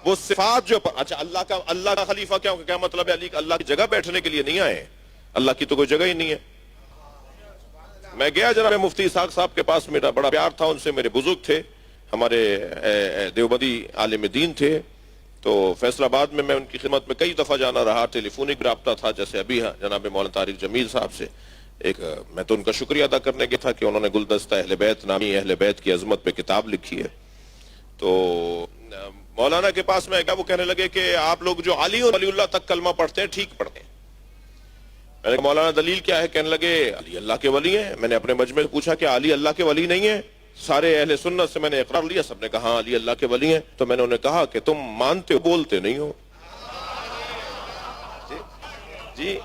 وہ صفات جو اچھا اللہ کا خلیفہ کیا مطلب ہے؟ اللہ کی جگہ بیٹھنے کے لیے نہیں آئے، اللہ کی تو کوئی جگہ ہی نہیں ہے۔ میں گیا جناب مفتی اسحاق صاحب کے پاس، میرا بڑا پیار تھا ان سے، میرے بزرگ تھے، ہمارے دیوبندی عالم دین تھے، تو فیصل آباد میں ان کی خدمت میں کئی دفعہ جانا رہا، ٹیلی فونک رابطہ تھا، جیسے ابھی جناب مولانا طارق جمیل صاحب سے میں تو ان کا شکریہ ادا کرنے گیا تھا کہ انہوں نے گلدستہ اہل بیت نامی اہل بیت کی عظمت پہ کتاب لکھی ہے۔ تو مولانا کے پاس میں گیا، وہ کہنے لگے کہ آپ لوگ جو علی اور ولی اللہ تک کلمہ پڑھتے ہیں ٹھیک پڑھتے ہیں۔ میں نے کہا مولانا دلیل کیا ہے؟ کہنے لگے علی اللہ کے ولی ہیں۔ میں نے اپنے مجمع سے پوچھا کہ علی اللہ کے ولی نہیں ہیں؟ سارے اہل سنت سے میں نے اقرار لیا، سب نے کہا ہاں علی اللہ کے ولی ہیں۔ تو میں نے انہیں کہا کہ تم مانتے ہو بولتے نہیں ہو۔ جی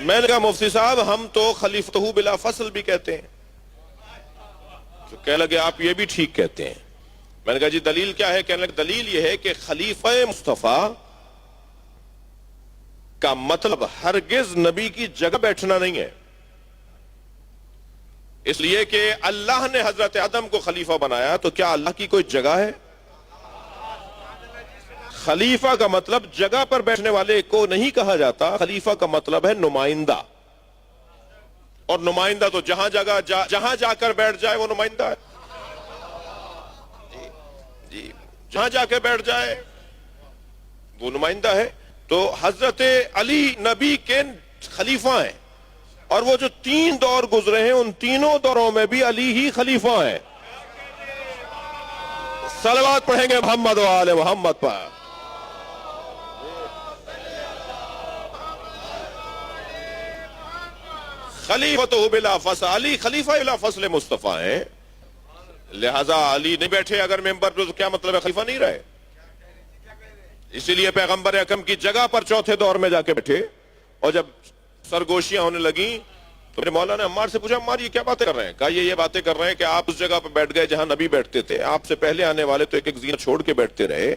میں نے کہا مفتی صاحب ہم تو خلیفتہ بلا فصل بھی کہتے ہیں۔ تو کہنے لگے آپ یہ بھی ٹھیک کہتے ہیں۔ میں نے کہا جی دلیل کیا ہے؟ کہنے لگے دلیل یہ ہے کہ خلیفہ مصطفیٰ کا مطلب ہرگز نبی کی جگہ بیٹھنا نہیں ہے، اس لیے کہ اللہ نے حضرت آدم کو خلیفہ بنایا، تو کیا اللہ کی کوئی جگہ ہے؟ خلیفہ کا مطلب جگہ پر بیٹھنے والے کو نہیں کہا جاتا، خلیفہ کا مطلب ہے نمائندہ، اور نمائندہ تو جہاں جا کر بیٹھ جائے وہ نمائندہ ہے۔ جی جہاں جا کے بیٹھ جائے وہ نمائندہ ہے۔ تو حضرت علی نبی کے خلیفہ ہیں، اور وہ جو 3 دور گزرے ہیں ان تینوں دوروں میں بھی علی ہی خلیفہ ہیں۔ صلوات پڑھیں گے محمد و آل محمد پر۔ خلیفۃ بلا فصل، علی خلیفہ بلا فصل مصطفیٰ ہیں، لہذا علی نہیں بیٹھے اگر ممبر پر تو کیا مطلب ہے خلیفہ نہیں رہے؟ اسی لیے پیغمبر اکرم کی جگہ پر چوتھے دور میں جا کے بیٹھے، اور جب سرگوشیاں ہونے لگیں تو میرے مولانا عمار سے پوچھا عمار یہ کیا باتیں کر رہے ہیں؟ کہا یہ باتیں کر رہے ہیں کہ آپ اس جگہ پر بیٹھ گئے جہاں نبی بیٹھتے تھے، آپ سے پہلے آنے والے تو ایک زینت چھوڑ کے بیٹھتے رہے،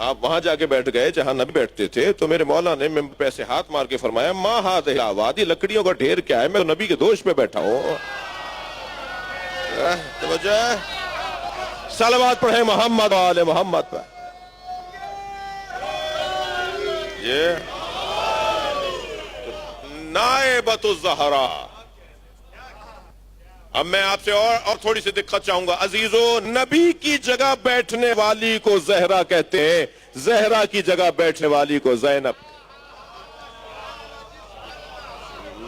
آپ وہاں جا کے بیٹھ گئے جہاں نبی بیٹھتے تھے۔ تو میرے مولا نے ممبر پہ ایسے ہاتھ مار کے فرمایا ما ہذہ الوادی، لکڑیوں کا ڈھیر کیا ہے، میں تو نبی کے دوش پہ بیٹھا ہوں۔ توجہ، صلوات پڑھیں محمد و آل محمد پر۔ یہ نائبۃ الزہراء۔ اب میں آپ سے اور تھوڑی سی دقت چاہوں گا عزیزو، نبی کی جگہ بیٹھنے والی کو زہرا کہتے ہیں، زہرا کی جگہ بیٹھنے والی کو زینب۔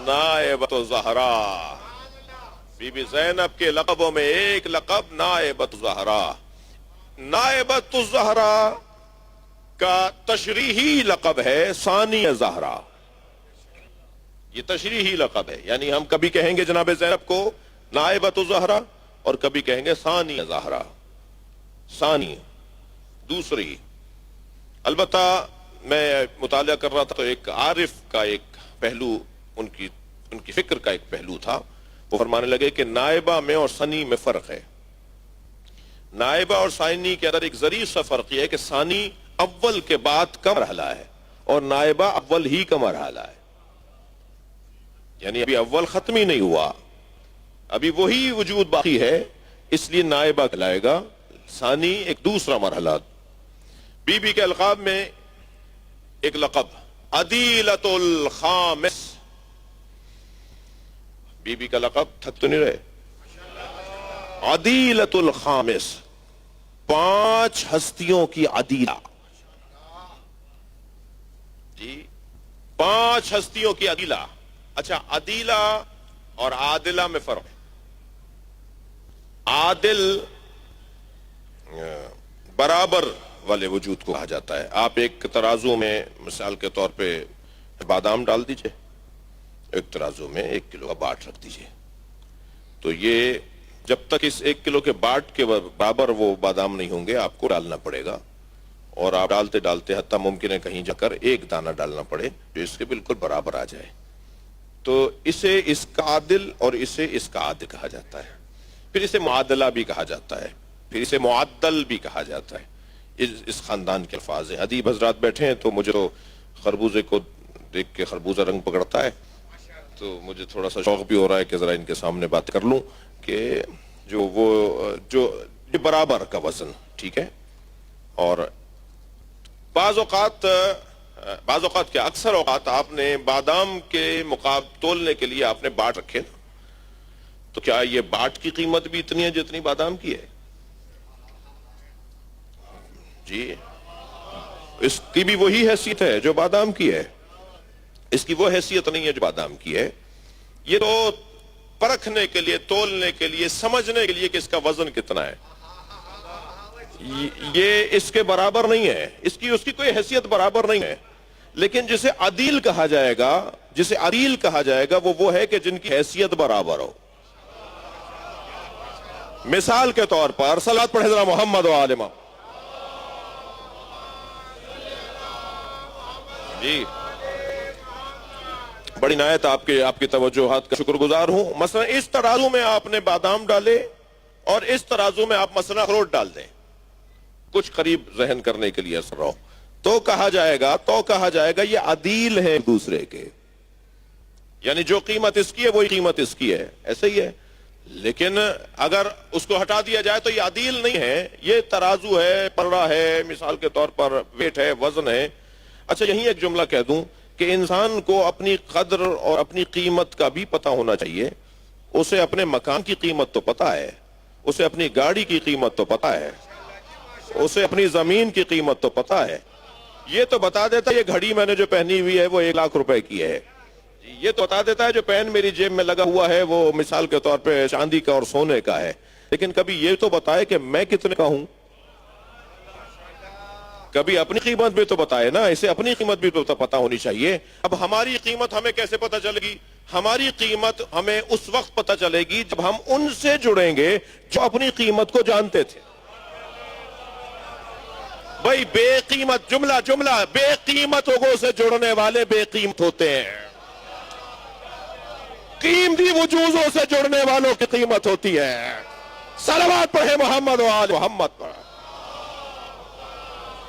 نائبۃ الزہراء، بی بی زینب کے لقبوں میں ایک لقب نائبۃ الزہراء۔ نائبۃ الزہراء کا تشریحی لقب ہے ثانی زہرا، یہ تشریحی لقب ہے، یعنی ہم کبھی کہیں گے جناب زینب کو نائبۃ الزہراء اور کبھی کہیں گے ثانی زہرا، ثانی دوسری۔ البتہ میں مطالعہ کر رہا تھا تو ایک عارف کا ایک پہلو، ان کی فکر کا ایک پہلو تھا، وہ فرمانے لگے کہ نائبہ میں اور ثانی میں فرق ہے۔ نائبہ اور ثانی کے اندر ایک ظریف سا فرق یہ ہے کہ ثانی اول کے بعد کا مرحلہ ہے اور نائبہ اول ہی کا مرحلہ ہے، یعنی ابھی اول ختم ہی نہیں ہوا، ابھی وہی وجود باقی ہے، اس لیے نائبہ کہلائے گا، ثانی ایک دوسرا مرحلہ۔ بی بی کے القاب میں ایک لقب عدیلۃ الخامس، بی بی کا لقب تھک تو نہیں رہے، عدیلۃ الخامس، 5 ہستیوں کی عدیلہ، جی 5 ہستیوں کی عدیلہ۔ اچھا عدیلہ اور عادلہ میں فرق ہے۔ عادل برابر والے وجود کو کہا جاتا ہے۔ آپ ایک ترازو میں مثال کے طور پہ بادام ڈال دیجئے، ایک ترازو میں 1 کلو کا باٹ رکھ دیجئے، تو یہ جب تک اس 1 کلو کے باٹ کے برابر وہ بادام نہیں ہوں گے آپ کو ڈالنا پڑے گا، اور آپ ڈالتے ڈالتے حتیٰ ممکن ہے کہیں جا کر 1 دانہ ڈالنا پڑے جو اس کے بالکل برابر آ جائے، تو اسے اس کا عادل اور اسے اس کا عادل کہا جاتا ہے، پھر اسے معادلہ بھی کہا جاتا ہے، پھر اسے معدل بھی کہا جاتا ہے۔ اس خاندان کے الفاظ ہیں۔ ادیب حضرات بیٹھے ہیں تو مجھے تو خربوزے کو دیکھ کے خربوزہ رنگ پکڑتا ہے، تو مجھے تھوڑا سا شوق بھی ہو رہا ہے کہ ذرا ان کے سامنے بات کر لوں کہ جو برابر کا وزن ٹھیک ہے، اور بعض اوقات کیا اکثر اوقات آپ نے بادام کے تولنے کے لیے آپ نے باٹ رکھے نا، تو کیا یہ باٹ کی قیمت بھی اتنی ہے جتنی بادام کی ہے؟ جی اس کی بھی وہی حیثیت ہے جو بادام کی ہے، اس کی وہ حیثیت نہیں ہے جو بادام کی ہے۔ یہ تو پرکھنے کے لیے، تولنے کے لیے، سمجھنے کے لیے کہ اس کا وزن کتنا ہے۔ یہ اس کے برابر نہیں ہے، اس کی کوئی حیثیت برابر نہیں ہے، لیکن جسے عدیل کہا جائے گا وہ ہے کہ جن کی حیثیت برابر ہو۔ مثال کے طور پر صلوات پڑھیں ذرا محمد و آل محمد۔ جی بڑی نہایت آپ کی توجہات کا شکر گزار ہوں۔ مثلا اس ترازو میں آپ نے بادام ڈالے اور اس ترازو میں آپ مثلا اخروٹ ڈال دیں، کچھ قریب ذہن کرنے کے لیے اثر رہو، تو کہا جائے گا یہ عدیل ہے دوسرے کے، یعنی جو قیمت اس کی ہے وہی قیمت اس کی ہے، ایسے ہی ہے۔ لیکن اگر اس کو ہٹا دیا جائے تو یہ عدیل نہیں ہے، یہ ترازو ہے، پلڑا ہے، مثال کے طور پر ویٹ ہے، وزن ہے۔ اچھا یہیں ایک جملہ کہہ دوں کہ انسان کو اپنی قدر اور اپنی قیمت کا بھی پتہ ہونا چاہیے۔ اسے اپنے مکان کی قیمت تو پتہ ہے، اسے اپنی گاڑی کی قیمت تو پتہ ہے، اسے اپنی زمین کی قیمت تو پتہ ہے۔ یہ تو بتا دیتا ہے یہ گھڑی میں نے جو پہنی ہوئی ہے وہ 1 لاکھ روپے کی ہے، یہ تو بتا دیتا ہے جو پین میری جیب میں لگا ہوا ہے وہ مثال کے طور پہ چاندی کا اور سونے کا ہے، لیکن کبھی یہ تو بتائے کہ میں کتنے کا ہوں، کبھی اپنی قیمت بھی تو بتائے نا، اسے اپنی قیمت بھی تو پتہ ہونی چاہیے۔ اب ہماری قیمت ہمیں کیسے پتہ چلے گی؟ ہماری قیمت ہمیں اس وقت پتہ چلے گی جب ہم ان سے جڑیں گے جو اپنی قیمت کو جانتے تھے۔ بھائی بے قیمت جملہ بے قیمت لوگوں سے جڑنے والے بے قیمت ہوتے ہیں، قیمتی وجوہوں سے جڑنے والوں کی قیمت ہوتی ہے۔ صلوات پڑھے محمد و آل محمد پر۔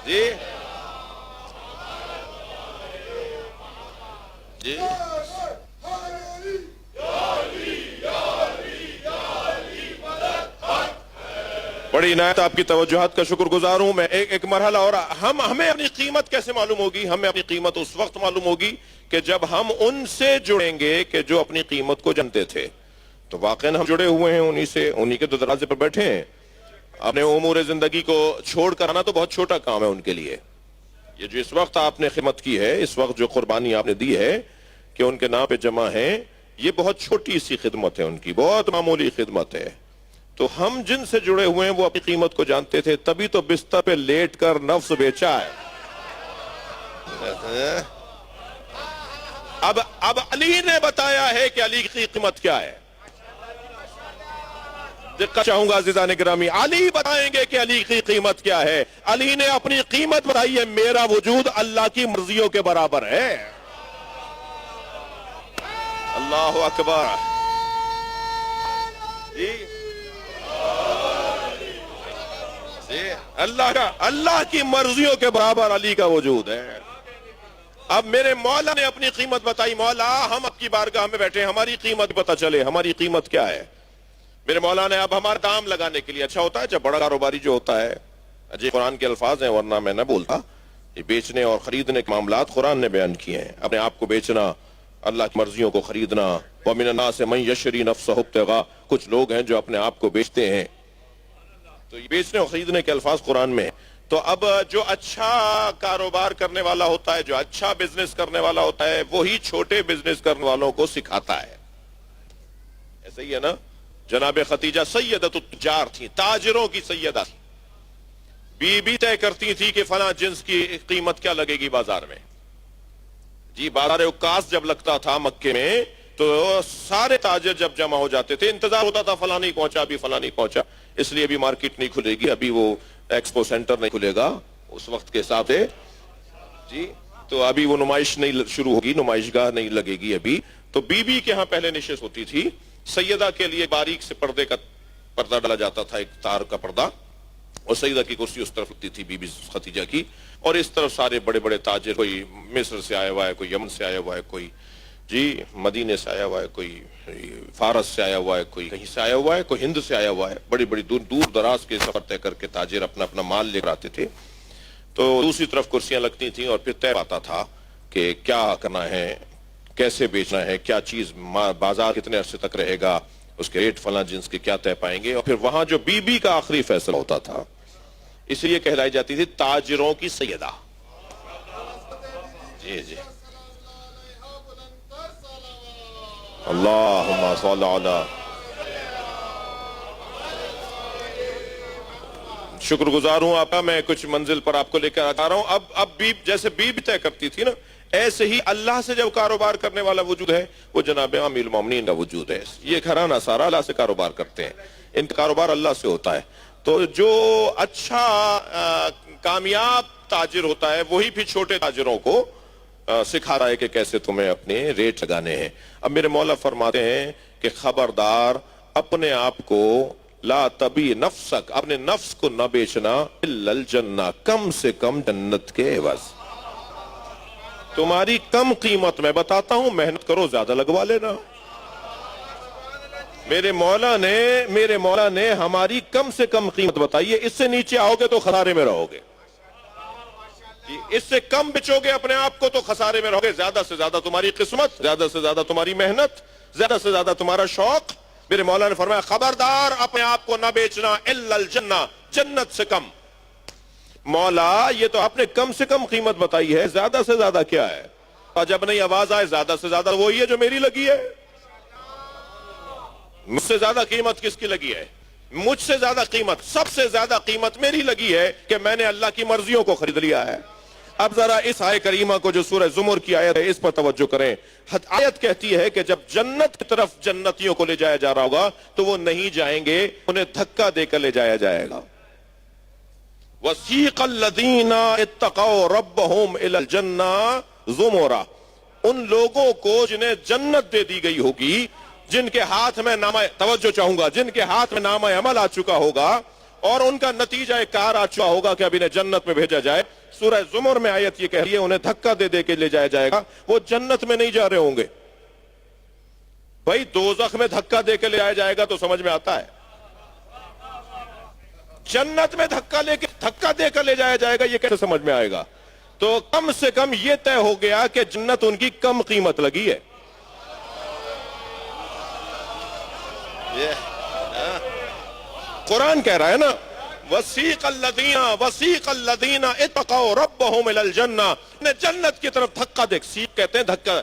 جی جی بڑی عنایت آپ کی توجہات کا شکر گزار ہوں میں۔ ایک مرحلہ اور ہمیں اپنی قیمت کیسے معلوم ہوگی؟ ہمیں اپنی قیمت اس وقت معلوم ہوگی کہ جب ہم ان سے جڑیں گے کہ جو اپنی قیمت کو جانتے تھے۔ تو واقعاً ہم جڑے ہوئے ہیں انہی کے دروازے پر بیٹھے ہیں۔ اپنے امور زندگی کو چھوڑ کر آنا تو بہت چھوٹا کام ہے ان کے لیے۔ یہ جو اس وقت آپ نے خدمت کی ہے، اس وقت جو قربانی آپ نے دی ہے کہ ان کے نام پہ جمع ہیں، یہ بہت چھوٹی سی خدمت ہے، ان کی بہت معمولی خدمت ہے۔ تو ہم جن سے جڑے ہوئے ہیں وہ اپنی قیمت کو جانتے تھے، تبھی تو بستر پہ لیٹ کر نفس بیچا ہے۔ اب علی نے بتایا ہے کہ علی کی قیمت کیا ہے۔ دقت چاہوں گا عزیزان گرامی، علی بتائیں گے کہ علی کی قیمت کیا ہے۔ علی نے اپنی قیمت بتائی ہے، میرا وجود اللہ کی مرضیوں کے برابر ہے۔ اللہ اکبر۔ جی اللہ کی مرضیوں کے برابر علی کا وجود ہے۔ اب میرے مولا نے اپنی قیمت بتائی، مولا ہم آپ کی بارگاہ میں بیٹھے، ہماری قیمت پتہ چلے، ہماری قیمت کیا ہے۔ میرے مولا نے اب ہمارا دام لگانے کے لیے، اچھا ہوتا ہے جب بڑا کاروباری جو ہوتا ہے، جی قرآن کے الفاظ ہیں ورنہ میں نہ بولتا، یہ بیچنے اور خریدنے کے معاملات قرآن نے بیان کیے ہیں۔ اپنے آپ کو بیچنا، اللہ کی مرضیوں کو خریدنا۔ وَمِنَ النَّاسِ مَن يَشْتَرِي نَفْسَهُ ابْتِغَاءَ، کچھ لوگ ہیں جو اپنے آپ کو بیچتے ہیں۔ تو یہ بیچنے اور خریدنے کے الفاظ قرآن میں ہیں۔ تو اب جو اچھا کاروبار کرنے والا ہوتا ہے، جو اچھا بزنس کرنے والا ہوتا ہے، وہی چھوٹے بزنس کرنے والوں کو سکھاتا ہے۔ ایسا ہی ہے نا؟ جناب خدیجہ سیدۃ التجار تھی، تاجروں کی سیدہ تھی۔ بی بی طے کرتی تھی کہ فلاں جنس کی قیمت کیا لگے گی بازار میں۔ جی بازار عکاظ جب لگتا تھا مکے میں تو سارے تاجر جب جمع ہو جاتے تھے، انتظار ہوتا تھا فلاں نہیں پہنچا، ابھی فلاں نہیں پہنچا، اس لیے ابھی مارکیٹ نہیں کھلے گی، ابھی وہ ایکسپو سینٹر نہیں کھلے گا اس وقت کے حساب سے، جی تو ابھی وہ نمائش نہیں شروع ہوگی، نمائش گاہ نہیں لگے گی ابھی۔ تو بی بی کے ہاں پہلے نشست ہوتی تھی، سیدہ کے لیے باریک سے پردے کا پردہ ڈالا جاتا تھا، ایک تار کا پردہ، اور سیدہ کی کرسی اس طرف ہوتی تھی بی بی خدیجہ کی، اور اس طرف سارے بڑے بڑے تاجر، کوئی مصر سے آیا ہوا ہے، کوئی یمن سے آیا ہوا ہے، کوئی جی مدینے سے آیا ہوا ہے، کوئی فارس سے آیا ہوا ہے، کوئی کہیں سے آیا ہوا ہے، کوئی ہند سے آیا ہوا ہے، بڑی بڑی دور دراز کے سفر طے کر کے تاجر اپنا اپنا مال لے کر آتے تھے۔ تو دوسری طرف کرسیاں لگتی تھیں اور پھر طے پاتا تھا کہ کیا کرنا ہے، کیسے بیچنا ہے، کیا چیز بازار کتنے عرصے تک رہے گا، اس کے ریٹ فلاں جنس کے کیا طے پائیں گے، اور پھر وہاں جو بی بی کا آخری فیصلہ ہوتا تھا، اس لیے کہلائی جاتی تھی تاجروں کی سیدہ۔ جی جی اللہم صل علی شکر گزار ہوں آپ کا. میں کچھ منزل پر آپ کو لے کر آ رہا ہوں. اب بیب جیسے بیب طے کرتی تھی نا، ایسے ہی اللہ سے جب کاروبار کرنے والا وجود ہے وہ جناب امیر المومنین کا وجود ہے. یہ گھرانہ سارا اللہ سے کاروبار کرتے ہیں، ان کا کاروبار اللہ سے ہوتا ہے. تو جو اچھا کامیاب تاجر ہوتا ہے وہی پھر چھوٹے تاجروں کو سکھا رہا ہے کہ کیسے تمہیں اپنے ریٹ لگانے ہیں. اب میرے مولا فرماتے ہیں کہ خبردار اپنے آپ کو لا تبی نفسک، اپنے نفس کو نہ بیچنا الا الجنہ، کم سے کم جنت کے عوض. تمہاری کم قیمت میں بتاتا ہوں، محنت کرو زیادہ لگوا لینا. میرے مولا نے ہماری کم سے کم قیمت بتائی ہے. اس سے نیچے آؤ گے تو خسارے میں رہو گے، اس سے کم بچو گے اپنے آپ کو تو خسارے میں رہو گے. زیادہ سے زیادہ تمہاری قسمت، زیادہ سے زیادہ تمہاری محنت، زیادہ سے زیادہ تمہارا شوق. میرے مولا نے فرمایا خبردار اپنے آپ کو نہ بیچنا الا الجنہ، جنت سے کم. مولا یہ تو آپ نے کم سے کم قیمت بتائی ہے، زیادہ سے زیادہ کیا ہے؟ اور جب نہیں آواز آئے زیادہ سے زیادہ وہی ہے جو میری لگی ہے. مجھ سے زیادہ قیمت کس کی لگی ہے؟ مجھ سے زیادہ قیمت، سب سے زیادہ قیمت میری لگی ہے کہ میں نے اللہ کی مرضیوں کو خرید لیا ہے. اب ذرا اس آیت کریمہ کو جو سورہ زمر کی آیت ہے اس پر توجہ کریں. آیت کہتی ہے کہ جب جنت کی طرف جنتیوں کو لے جایا جا رہا ہوگا تو وہ نہیں جائیں گے، انہیں دھکا دے کر لے جایا جائے گا. وَسِيقَ الَّذِينَ اتَّقَوْا رَبَّهُمْ إِلَى الْجَنَّةِ زُمُرًا، ان لوگوں کو جنہیں جنت دے دی گئی ہوگی، جن کے ہاتھ میں نامہ، توجہ چاہوں گا، جن کے ہاتھ میں نامہ عمل آ چکا ہوگا اور ان کا نتیجہ کار آ چکا ہوگا کہ اب انہیں جنت میں بھیجا جائے. سورہ زمر میں آیت یہ کہہ رہی ہے انہیں دھکا دے دے کے لے جایا جائے گا. وہ جنت میں نہیں جا رہے ہوں گے. بھائی دوزخ میں دھکا دے کے لے جایا جائے گا تو سمجھ میں آتا ہے، جنت میں دھکا دے کر لے جایا جائے گا یہ کیسے سمجھ میں آئے گا؟ تو کم سے کم یہ طے ہو گیا کہ جنت ان کی کم قیمت لگی ہے. قرآن کہہ رہا ہے نا وسیق الذین اتقوا ربهم الی الجنہ، نے جنت کی طرف دھکا دے. سیق کہتے ہیں دھکا،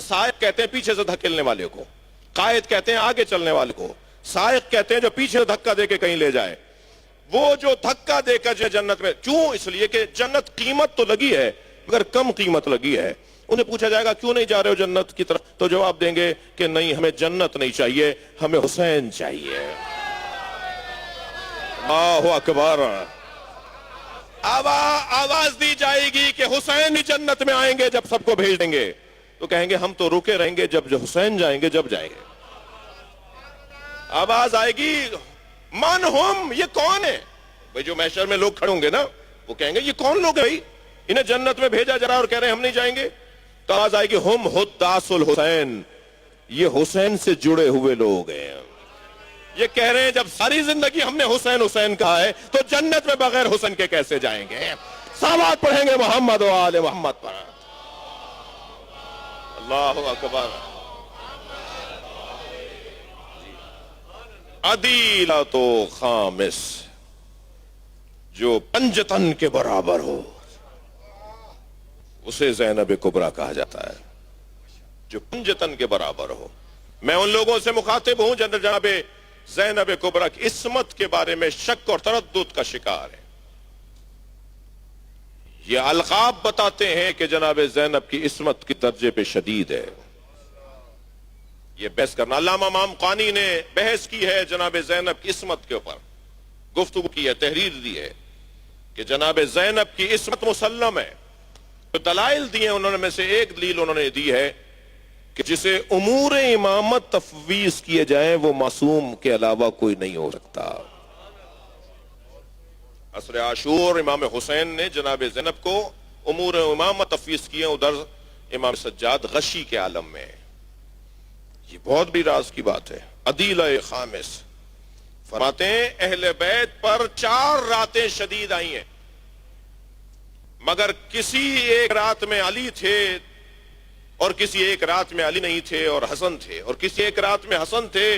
سائق کہتے ہیں پیچھے سے دھکیلنے والے کو، قائد کہتے ہیں آگے چلنے والے کو، سائق کہتے ہیں جو پیچھے دھکا دے کے کہیں لے جائے. وہ جو دھکا دے کر جنت میں، کیوں؟ اس لیے کہ جنت قیمت تو لگی ہے مگر کم قیمت لگی ہے. انہیں پوچھا جائے گا کیوں نہیں جا رہے ہو جنت کی طرف، تو جواب دیں گے کہ نہیں ہمیں جنت نہیں چاہیے، ہمیں حسین چاہیے. اللہ اکبر. آواز دی جائے گی کہ حسین ہی جنت میں آئیں گے جب سب کو بھیج دیں گے. تو کہیں گے ہم تو رکے رہیں گے، جب حسین جائیں گے جب جائیں گے. آواز آئے گی من ہم، یہ کون ہے بھئی؟ جو محشر میں لوگ کھڑے ہوں گے نا وہ کہیں گے یہ کون لوگ ہیں بھئی، انہیں جنت میں بھیجا جا رہا اور کہہ رہے ہیں ہم نہیں جائیں گے. تو آواز آئے گی ہم حداث الحسین، یہ حسین سے جڑے ہوئے لوگ ہیں. یہ کہہ رہے ہیں جب ساری زندگی ہم نے حسین حسین کہا ہے تو جنت میں بغیر حسین کے کیسے جائیں گے؟ صلوات پڑھیں گے محمد و آل محمد پر. اللہ اکبر. عدیلۃ و خامس، جو پنجتن کے برابر ہو اسے زینب کبریٰ کہا جاتا ہے. جو پنجتن کے برابر ہو. میں ان لوگوں سے مخاطب ہوں جناب زینب کبریٰ کی عصمت کے بارے میں شک اور تردد کا شکار ہے. یہ القاب بتاتے ہیں کہ جناب زینب کی عصمت کی درجے پہ شدید ہے. یہ بحث کرنا، علامہ امام قانی نے بحث کی ہے جناب زینب کی عصمت کے اوپر، گفتگو کی ہے، تحریر دی ہے کہ جناب زینب کی عصمت مسلم ہے. تو دلائل دی ہیں انہوں نے، میں سے ایک دلیل انہوں نے دی ہے کہ جسے امور امامت تفویض کیے جائیں وہ معصوم کے علاوہ کوئی نہیں ہو سکتا. عصر عاشور امام حسین نے جناب زینب کو امور امامت تفویض کیے، ادھر امام سجاد غشی کے عالم میں. یہ بہت بھی راز کی بات ہے. عدیلہ خامس فرماتے ہیں اہل بیت پر 4 راتیں شدید آئی ہیں، مگر کسی ایک رات میں علی تھے اور کسی ایک رات میں علی نہیں تھے اور حسن تھے، اور کسی ایک رات میں حسن تھے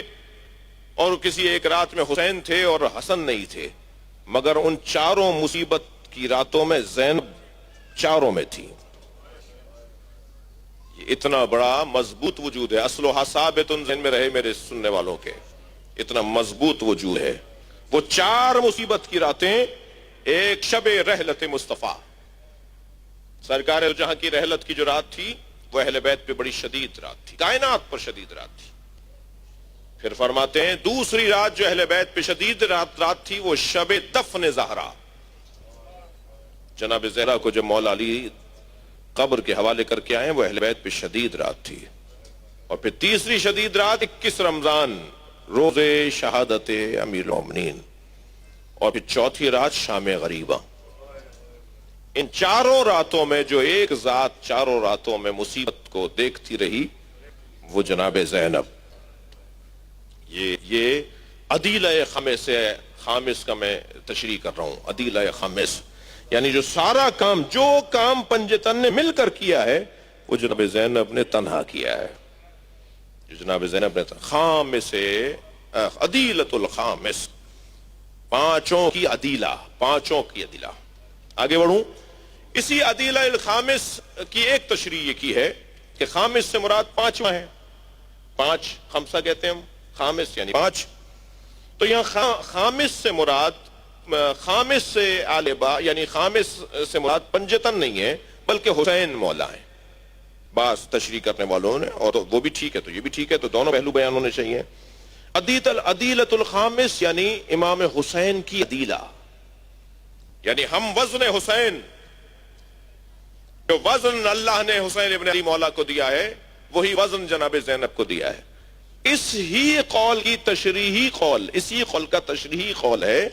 اور کسی ایک رات میں حسین تھے اور حسن نہیں تھے. مگر ان 4 مصیبت کی راتوں میں زینب 4 میں تھی. یہ اتنا بڑا مضبوط وجود ہے. اصلها ثابت ذہن میں رہے میرے سننے والوں کے، اتنا مضبوط وجود ہے. وہ 4 مصیبت کی راتیں ایک شب رحلت مصطفیٰ، سرکار جہاں کی رحلت کی جو رات تھی وہ اہل بیت پہ بڑی شدید رات تھی، کائنات پر شدید رات تھی۔ پھر فرماتے ہیں دوسری رات جو اہل بیت پہ شدید رات تھی وہ شب دفن زہرا، جناب زہرا کو جب مولا علی قبر کے حوالے کر کے آئے وہ اہل بیت پہ شدید رات تھی۔ اور پھر تیسری شدید رات 21 رمضان روز شہادت امیر المومنین، اور پھر چوتھی رات شام غریبہ۔ ان چاروں راتوں میں جو ایک ذات چاروں راتوں میں مصیبت کو دیکھتی رہی وہ جناب زینب۔ یہ عدیلہ خامس کا میں تشریح کر رہا ہوں، عدیلہ خامس یعنی جو سارا کام، جو کام پنجتن نے مل کر کیا ہے وہ جناب زینب نے تنہا کیا ہے، جو جناب زینب نے خامس عدیلۃ الخامس، پانچوں کی عدیلہ، پانچوں کی عدیلہ۔ آگے بڑھوں، اسی عدیلہ الخامس کی ایک تشریح یہ کی ہے کہ خامس سے مراد پانچواں ہے، پانچ خمسہ کہتے ہیں ہم، خامس یعنی پانچ۔ تو یہاں خامس سے مراد خامس سے آلبا یعنی خامس سے مراد پنجتن نہیں ہے بلکہ حسین مولا ہیں، بعض تشریح کرنے والوں نے، اور وہ بھی ٹھیک ہے تو یہ بھی ٹھیک ہے، تو دونوں پہلو بیان ہونے چاہیے۔ عدیلۃ الخامس یعنی امام حسین کی عدیلہ، یعنی ہم وزن حسین، جو وزن اللہ نے حسین ابن علی مولا کو دیا ہے وہی وزن جناب زینب کو دیا ہے۔ اس ہی قول کی تشریحی قول، اسی قول کا تشریحی قول ہے،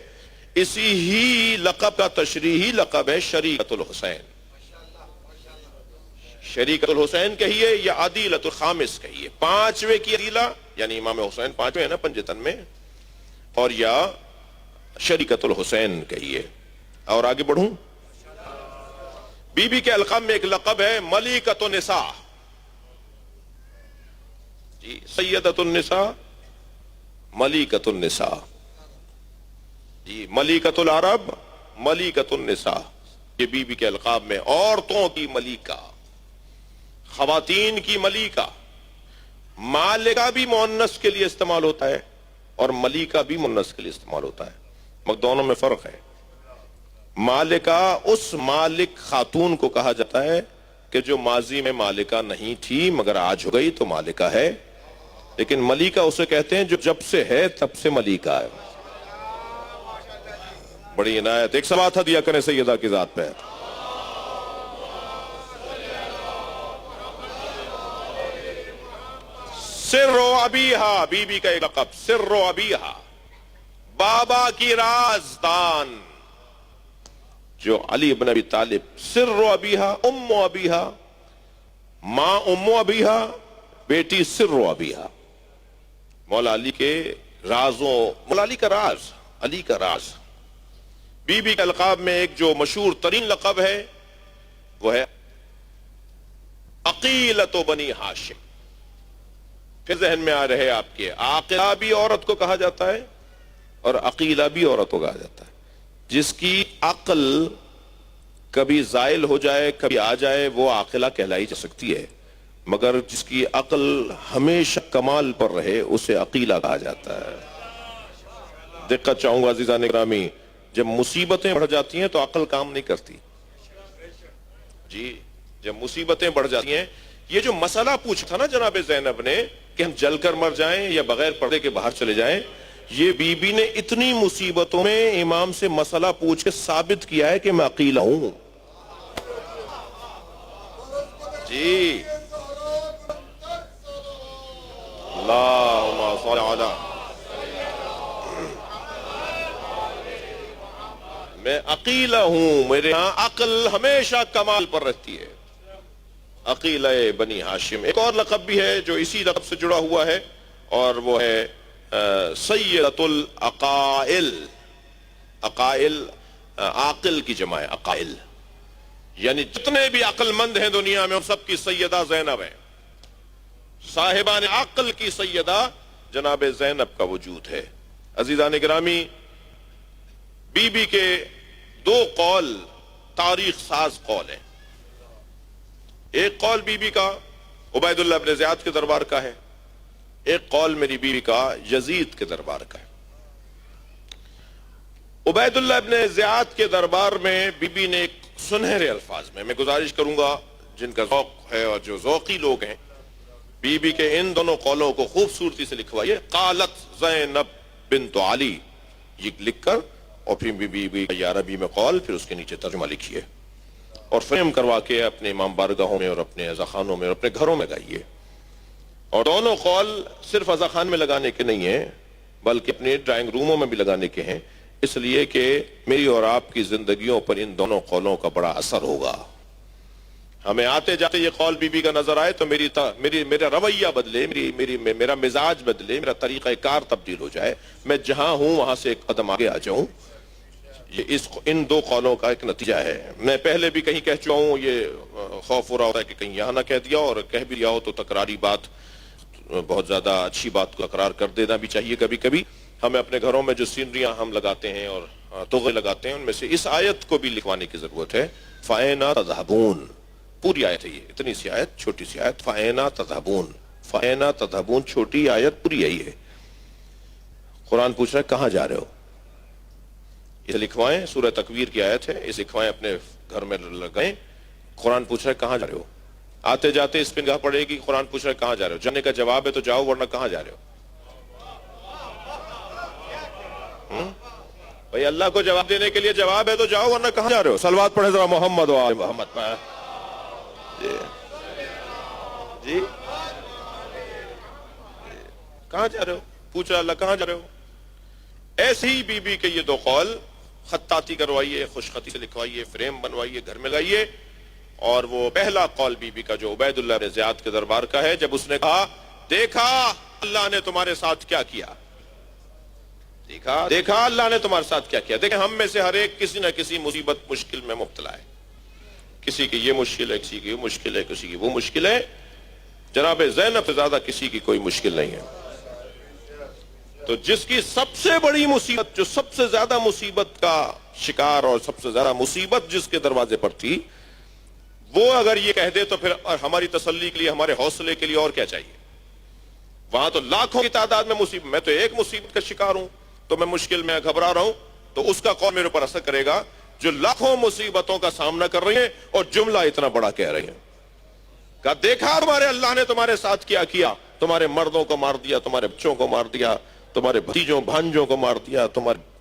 اسی ہی لقب کا تشریحی لقب ہے شریعت الحسین۔ شریعت الحسین کہیے یا عدیلۃ الخامس کہیے، پانچویں کی عدیلہ یعنی امام حسین پانچویں ہے نا پنجتن میں، اور یا شریعت الحسین کہیے۔ اور آگے بڑھوں، بی بی کے القاب میں ایک لقب ہے ملکۃ النساء، جی سیدۃ النساء، ملکۃ النساء، جی ملکۃ العرب، ملکۃ النساء، یہ بی بی کے القاب میں عورتوں کی ملکہ، خواتین کی ملکہ۔ مالکہ بھی مؤنث کے لیے استعمال ہوتا ہے اور ملکہ بھی مؤنث کے لیے استعمال ہوتا ہے، مگر دونوں میں فرق ہے۔ مالکہ اس مالک خاتون کو کہا جاتا ہے کہ جو ماضی میں مالکہ نہیں تھی مگر آج ہو گئی تو مالکہ ہے، لیکن ملکہ اسے کہتے ہیں جو جب سے ہے تب سے ملکہ ہے۔ بڑی عنایت، ایک سباتہ دیا کریں سیدہ کی ذات پہ۔ سر و ابیہا، بی بی کا ایک لقب، سر و ابیہا، بابا کی رازدان، جو علی بن ابی طالب، سر و ابیہا، ام و ابیہا، ماں ام و ابیہا، بیٹی سر و ابیہا، مولا علی کے رازوں، مولا علی کا راز، علی کا راز۔ بی بی کے القاب میں ایک جو مشہور ترین لقب ہے وہ ہے عقیلۃ بنی ہاشم۔ پھر ذہن میں آ رہے آپ کے، عاقلہ بھی عورت کو کہا جاتا ہے اور عقیلہ بھی عورت کو کہا جاتا ہے۔ جس کی عقل کبھی زائل ہو جائے کبھی آ جائے وہ عاقلہ کہلائی جا سکتی ہے، مگر جس کی عقل ہمیشہ کمال پر رہے اسے عقیلہ کہا جاتا ہے۔ دقت چاہوں گا عزیزان گرامی، جب مصیبتیں بڑھ جاتی ہیں تو عقل کام نہیں کرتی، جی جب مصیبتیں بڑھ جاتی ہیں۔ یہ جو مسئلہ پوچھا تھا نا جناب زینب نے کہ ہم جل کر مر جائیں یا بغیر پردے کے باہر چلے جائیں، یہ بی بی نے اتنی مصیبتوں میں امام سے مسئلہ پوچھ کے ثابت کیا ہے کہ میں عقیلہ ہوں، جی اللہم صل علی، میں عقیلہ ہوں، میرے ہاں عقل ہمیشہ کمال پر رہتی ہے۔ عقیلہ بنی ہاشم۔ ایک اور لقب بھی ہے جو اسی لقب سے جڑا ہوا ہے اور وہ ہے سیدۃ العقائل۔ عقائل عاقل کی جمع ہے، عقائل یعنی جتنے بھی عقل مند ہیں دنیا میں ان سب کی سیدہ زینب ہے، صاحبان عقل کی سیدہ جناب زینب کا وجود ہے۔ عزیزان گرامی، بی بی کے دو قول تاریخ ساز قول ہیں۔ ایک قول بی بی کا عبید اللہ بن زیاد کے دربار کا ہے، ایک قول میری بیوی کا یزید کے دربار کا ہے۔ عبید اللہ ابن زیاد کے دربار میں بی بی نے ایک سنہرے الفاظ میں گزارش کروں گا جن کا ذوق ہے اور جو ذوقی لوگ ہیں، بی بی کے ان دونوں قولوں کو خوبصورتی سے لکھوائیے. قالت زینب بنت علی، یہ لکھ کر اور پھر بی بی یا عربی میں قول، پھر اس کے نیچے ترجمہ لکھیے اور فریم کروا کے اپنے امام بارگاہوں میں اور اپنے عزاخانوں میں اور اپنے گھروں میں گائیے. اور دونوں قول صرف عزاخان میں لگانے کے نہیں ہیں بلکہ اپنے ڈرائنگ روموں میں بھی لگانے کے ہیں، اس لیے کہ میری اور آپ کی زندگیوں پر ان دونوں قولوں کا بڑا اثر ہوگا. ہمیں آتے جاتے یہ قول بی بی کا نظر آئے تو میرا رویہ بدلے، میرا مزاج بدلے، میرا طریقہ کار تبدیل ہو جائے، میں جہاں ہوں وہاں سے ایک قدم آگے آ جاؤں. یہ ان دو قولوں کا ایک نتیجہ ہے. میں پہلے بھی کہیں کہہ چکا ہوں، یہ خوف ہو رہا ہوتا ہے کہ کہیں یہاں نہ کہہ دیا، اور کہہ بھی لیا ہو تو تکراری بات، بہت زیادہ اچھی بات کو اقرار کر دینا بھی چاہیے. کبھی کبھی ہمیں اپنے گھروں میں جو سینریاں ہم لگاتے ہیں اور تغے لگاتے ہیں ان میں سے اس آیت کو بھی لکھوانے کی ضرورت ہے. فَأَيْنَ تَذْهَبُونَ، پوری آیت ہے، یہ اتنی سی آیت، چھوٹی سی آیت. فَأَيْنَ تَذْهَبُونَ، فَأَيْنَ تَذْهَبُونَ، چھوٹی آیت پوری یہی ہے. قرآن پوچھ رہا ہے کہاں جا رہے ہو؟ اسے لکھوائیں، سورہ تکویر کی آیت ہے، اسے لکھوائیں، اپنے گھر میں لگائیں. قرآن پوچھ رہا ہے کہاں جا رہے ہو؟ آتے جاتے اس پہ نگاہ پڑے گی. قرآن پوچھ رہا ہے کہاں جا رہے ہو؟ جانے کا جواب ہے تو جاؤ، ورنہ کہاں جا رہے ہو؟ بھئی اللہ کو جواب دینے کے لیے جواب ہے تو جاؤ، ورنہ کہاں جا رہے ہو؟ صلوات پڑھیں ذرا محمد و آل محمد پہ. جی کہاں جا رہے ہو؟ پوچھ رہا اللہ کہاں جا رہے ہو؟ ایسی بی بی کے یہ دو قول خطاطی کروائیے، خوش خطی سے لکھوائیے، فریم بنوائیے، گھر میں لائیے. اور وہ پہلا قول بی بی کا جو عبید اللہ بن زیاد کے دربار کا ہے، جب اس نے کہا دیکھا اللہ نے تمہارے ساتھ کیا کیا، دیکھا اللہ نے تمہارے ساتھ کیا کیا. دیکھیں ہم میں سے ہر ایک کسی نہ کسی مصیبت مشکل میں مبتلا ہے. کسی کی یہ مشکل ہے، کسی کی وہ مشکل ہے، کسی کی وہ مشکل ہے. جناب زینب سے زیادہ کسی کی کوئی مشکل نہیں ہے. تو جس کی سب سے بڑی مصیبت، جو سب سے زیادہ مصیبت کا شکار اور سب سے زیادہ مصیبت جس کے دروازے پر تھی، وہ اگر یہ کہہ دے تو پھر ہماری تسلی کے لیے، ہمارے حوصلے کے لیے اور کیا چاہیے؟ وہاں تو لاکھوں کی تعداد میں مصیبت، میں تو ایک مصیبت کا شکار ہوں تو میں مشکل میں گھبرا رہا ہوں، تو اس کا قول میرے اوپر اثر کرے گا جو لاکھوں مصیبتوں کا سامنا کر رہی ہیں اور جملہ اتنا بڑا کہہ رہی ہیں. کہا دیکھا تمہارے اللہ نے تمہارے ساتھ کیا کیا، تمہارے مردوں کو مار دیا، تمہارے بچوں کو مار دیا، تمہارے بھتیجوں بھانجوں کو مار دیا،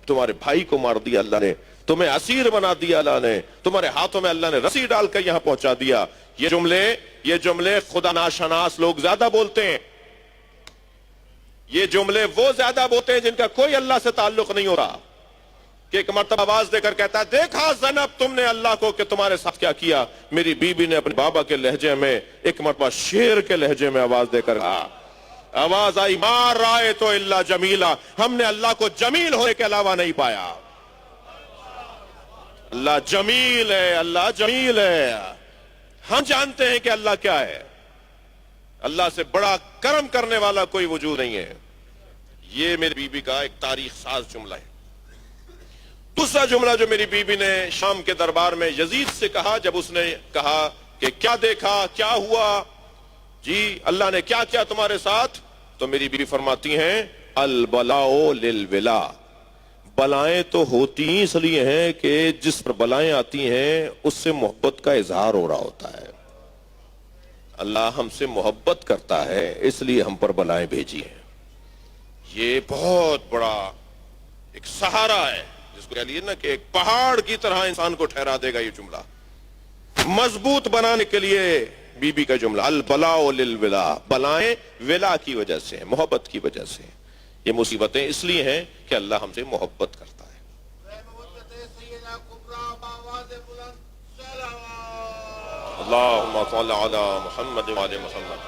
تمہارے بھائی کو مار دیا اللہ نے، تمہیں اسیر بنا دیا اللہ نے، تمہارے ہاتھوں میں اللہ نے رسی ڈال کر یہاں پہنچا دیا. یہ جملے خدا ناشناس لوگ زیادہ بولتے ہیں. یہ جملے وہ زیادہ بولتے ہیں جن کا کوئی اللہ سے تعلق نہیں ہو رہا، کہ ایک مرتبہ آواز دے کر کہتا ہے دیکھا زینب تم نے اللہ کو کہ تمہارے ساتھ کیا کیا. میری بیوی نے اپنے بابا کے لہجے میں ایک مرتبہ شیر کے لہجے میں آواز دے کر کہا، آواز آئی مار رائے تو اللہ جمیلہ، ہم نے اللہ کو جمیل ہونے کے علاوہ نہیں پایا. اللہ جمیل ہے، اللہ جمیل ہے. ہم جانتے ہیں کہ اللہ کیا ہے. اللہ سے بڑا کرم کرنے والا کوئی وجود نہیں ہے. یہ میری بیوی کا ایک تاریخ ساز جملہ ہے. دوسرا جملہ جو میری بیوی نے شام کے دربار میں یزید سے کہا، جب اس نے کہا کہ کیا دیکھا، کیا ہوا، جی اللہ نے کیا کیا تمہارے ساتھ، تو میری بیوی فرماتی ہیں البلاء للولا، بلائیں تو ہوتی اس لیے ہیں کہ جس پر بلائیں آتی ہیں اس سے محبت کا اظہار ہو رہا ہوتا ہے. اللہ ہم سے محبت کرتا ہے اس لیے ہم پر بلائیں بھیجی ہیں. یہ بہت بڑا ایک سہارا ہے جس کو کہہ لیے نا کہ ایک پہاڑ کی طرح انسان کو ٹھہرا دے گا. یہ جملہ مضبوط بنانے کے لیے بی بی کا جملہ البلاء للولا، بلائیں ولا کی وجہ سے، محبت کی وجہ سے. یہ مصیبتیں اس لیے ہیں کہ اللہ ہم سے محبت کرتا ہے. اللہم صل علی محمد و آل محمد.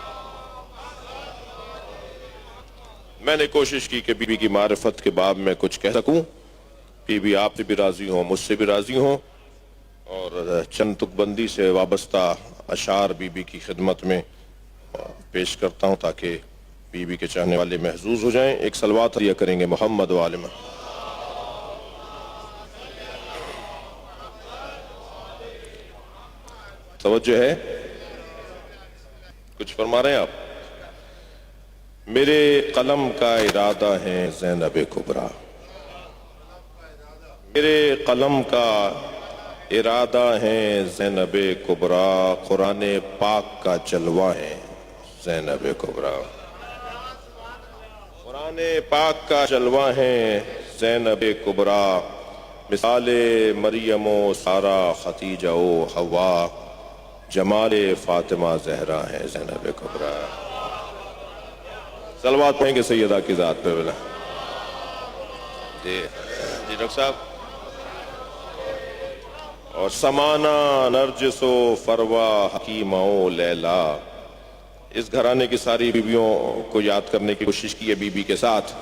میں نے کوشش کی کہ بی بی کی معرفت کے باب میں کچھ کہہ سکوں. بی بی آپ سے بھی راضی ہوں، مجھ سے بھی راضی ہوں، اور چند تک بندی سے وابستہ اشعار بی بی کی خدمت میں پیش کرتا ہوں تاکہ بی بی کے چاہنے والے محظوظ ہو جائیں. ایک صلوات دیا کریں گے محمد و آل محمد. توجہ ہے، کچھ فرما رہے ہیں آپ؟ میرے قلم کا ارادہ ہے زینب کبریٰ، میرے قلم کا ارادہ ہیں زینب کبریٰ، قرآن پاک کا جلوہ ہیں زینب کبریٰ، قرآن پاک کا جلوہ ہیں زینب کبریٰ، مثال مریم و سارہ خدیجہ و حوا، جمال فاطمہ زہرا ہیں زینب کبریٰ۔ صلوات پڑھیں گے سیدہ کی ذات پہ بلا۔ جی ڈاکٹر صاحب، اور سمانا نرجس و فروا حکیمہ و لیلا، اس گھرانے کی ساری بیویوں کو یاد کرنے کی کوشش کی ہے بی بی کے ساتھ۔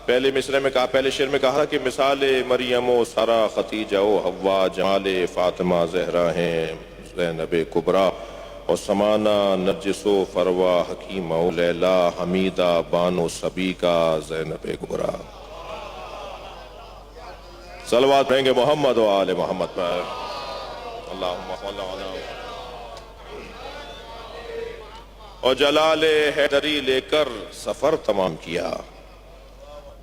پہلے مصرعے میں کہا، پہلے شعر میں کہا کہ مثال مریم و سارہ خدیجہ و حوا، جمال فاطمہ زہرا ہیں زینب کبریٰ، اور سمانا نرجس و فروا حکیمہ و لیلا، حمیدہ بانو سبیکہ زینب کبریٰ۔ صلوات پڑھیں گے محمد و آل محمد پر۔ اللہم صلی علی۔ اور جلال حیدری لے کر سفر تمام کیا،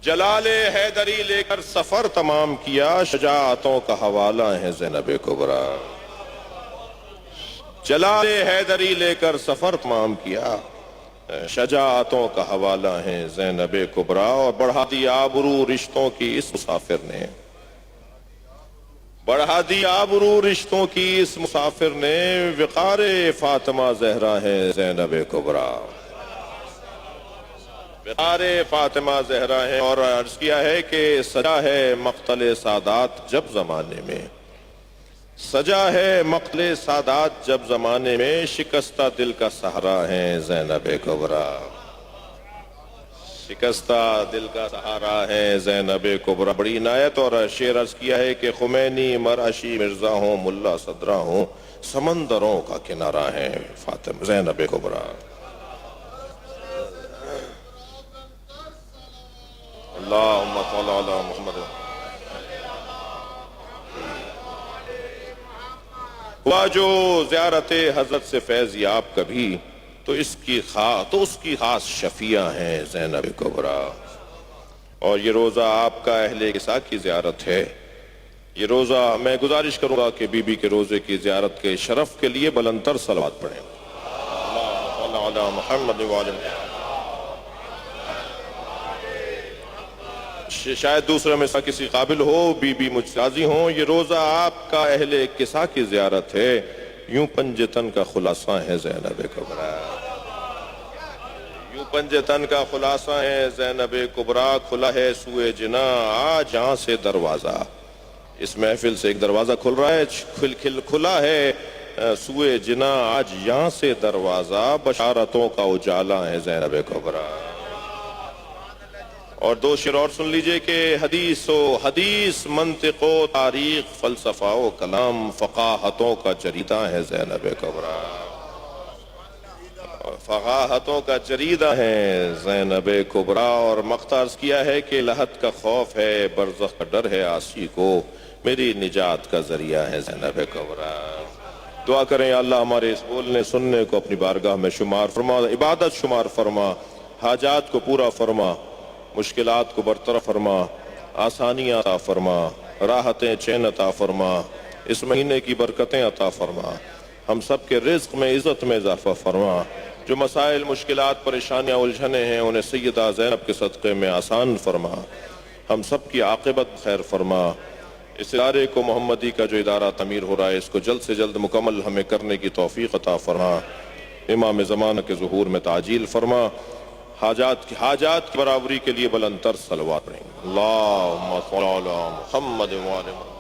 جلال حیدری لے کر سفر تمام کیا، شجاعتوں کا حوالہ ہے زینب کبریٰ۔ جلال حیدری لے کر سفر تمام کیا، شجاعتوں کا حوالہ ہے زینب کبریٰ، اور بڑھا دی آبرو رشتوں کی اس مسافر نے، بڑھا دی آبرو رشتوں کی اس مسافر نے، وقار فاطمہ زہرا ہے زینب کبریٰ، وقار فاطمہ زہرا ہے۔ اور عرض کیا ہے کہ سجا ہے مقتل سادات جب زمانے میں، سجا ہے مقتل سادات جب زمانے میں، شکستہ دل کا سہارا ہے زینب کبریٰ، شکستہ دل کا سہارا ہے زینب کبریٰ۔ بڑی عنایت اور شعر عرض کیا ہے کہ خمینی مرعشی مرزا ہوں ملا صدرہ ہوں، سمندروں کا کنارہ ہے فاطمہ زینب کبریٰ۔ اللہم صلی علی محمد۔ ہوا جو زیارت حضرت سے فیض یاب کبھی، تو اس کی خاص شفیع ہیں زینب کبریٰ۔ اور یہ روزہ آپ کا اہل کسا کی زیارت ہے، یہ روزہ میں گزارش کروں گا کہ بی بی کے روزے کی زیارت کے شرف کے لیے بلندتر صلوات پڑھیں۔ اللہم صلی علی محمد وعلی محمد۔ شاید دوسرے میں سے کسی قابل ہو، بی بی مجھ سے راضی ہوں، یہ روزہ آپ کا اہل کسا کی زیارت ہے، یوں پنجتن کا خلاصہ ہے زینب کبریٰ، یوں پنجتن کا خلاصہ ہے زینب کبریٰ۔ کھلا ہے سوئے جنا آج یہاں سے دروازہ، اس محفل سے ایک دروازہ کھل رہا ہے، کھلا ہے سوئے جنا آج یہاں سے دروازہ، بشارتوں کا اجالا ہے زینب کبریٰ۔ اور دو شعر اور سن لیجئے کہ حدیث منطق و تاریخ فلسفہ و کلام، فقاہتوں کا جریدہ ہے زینب کبریٰ، فقاہتوں کا جریدہ ہے زینب کبریٰ۔ اور مختارز کیا ہے کہ لحد کا خوف ہے، برزخ کا ڈر ہے عاصی کو، میری نجات کا ذریعہ ہے زینب کبریٰ۔ دعا کریں یا اللہ ہمارے اس بولنے سننے کو اپنی بارگاہ میں شمار فرما، عبادت شمار فرما، حاجات کو پورا فرما، مشکلات کو برطرف فرما، آسانیاں عطا فرما، راحتیں چین عطا فرما، اس مہینے کی برکتیں عطا فرما، ہم سب کے رزق میں عزت میں اضافہ فرما، جو مسائل مشکلات پریشانیاں الجھنے ہیں انہیں سیدہ زینب کے صدقے میں آسان فرما، ہم سب کی عاقبت خیر فرما۔ اس ادارے کو محمدی کا جو ادارہ تعمیر ہو رہا ہے اس کو جلد سے جلد مکمل ہمیں کرنے کی توفیق عطا فرما، امام زمانہ کے ظہور میں تعجیل فرما، حاجات کی برابری کے لیے بلند تر صلوات پڑھیں۔ اللہم صلی علی محمد وعلی محمد۔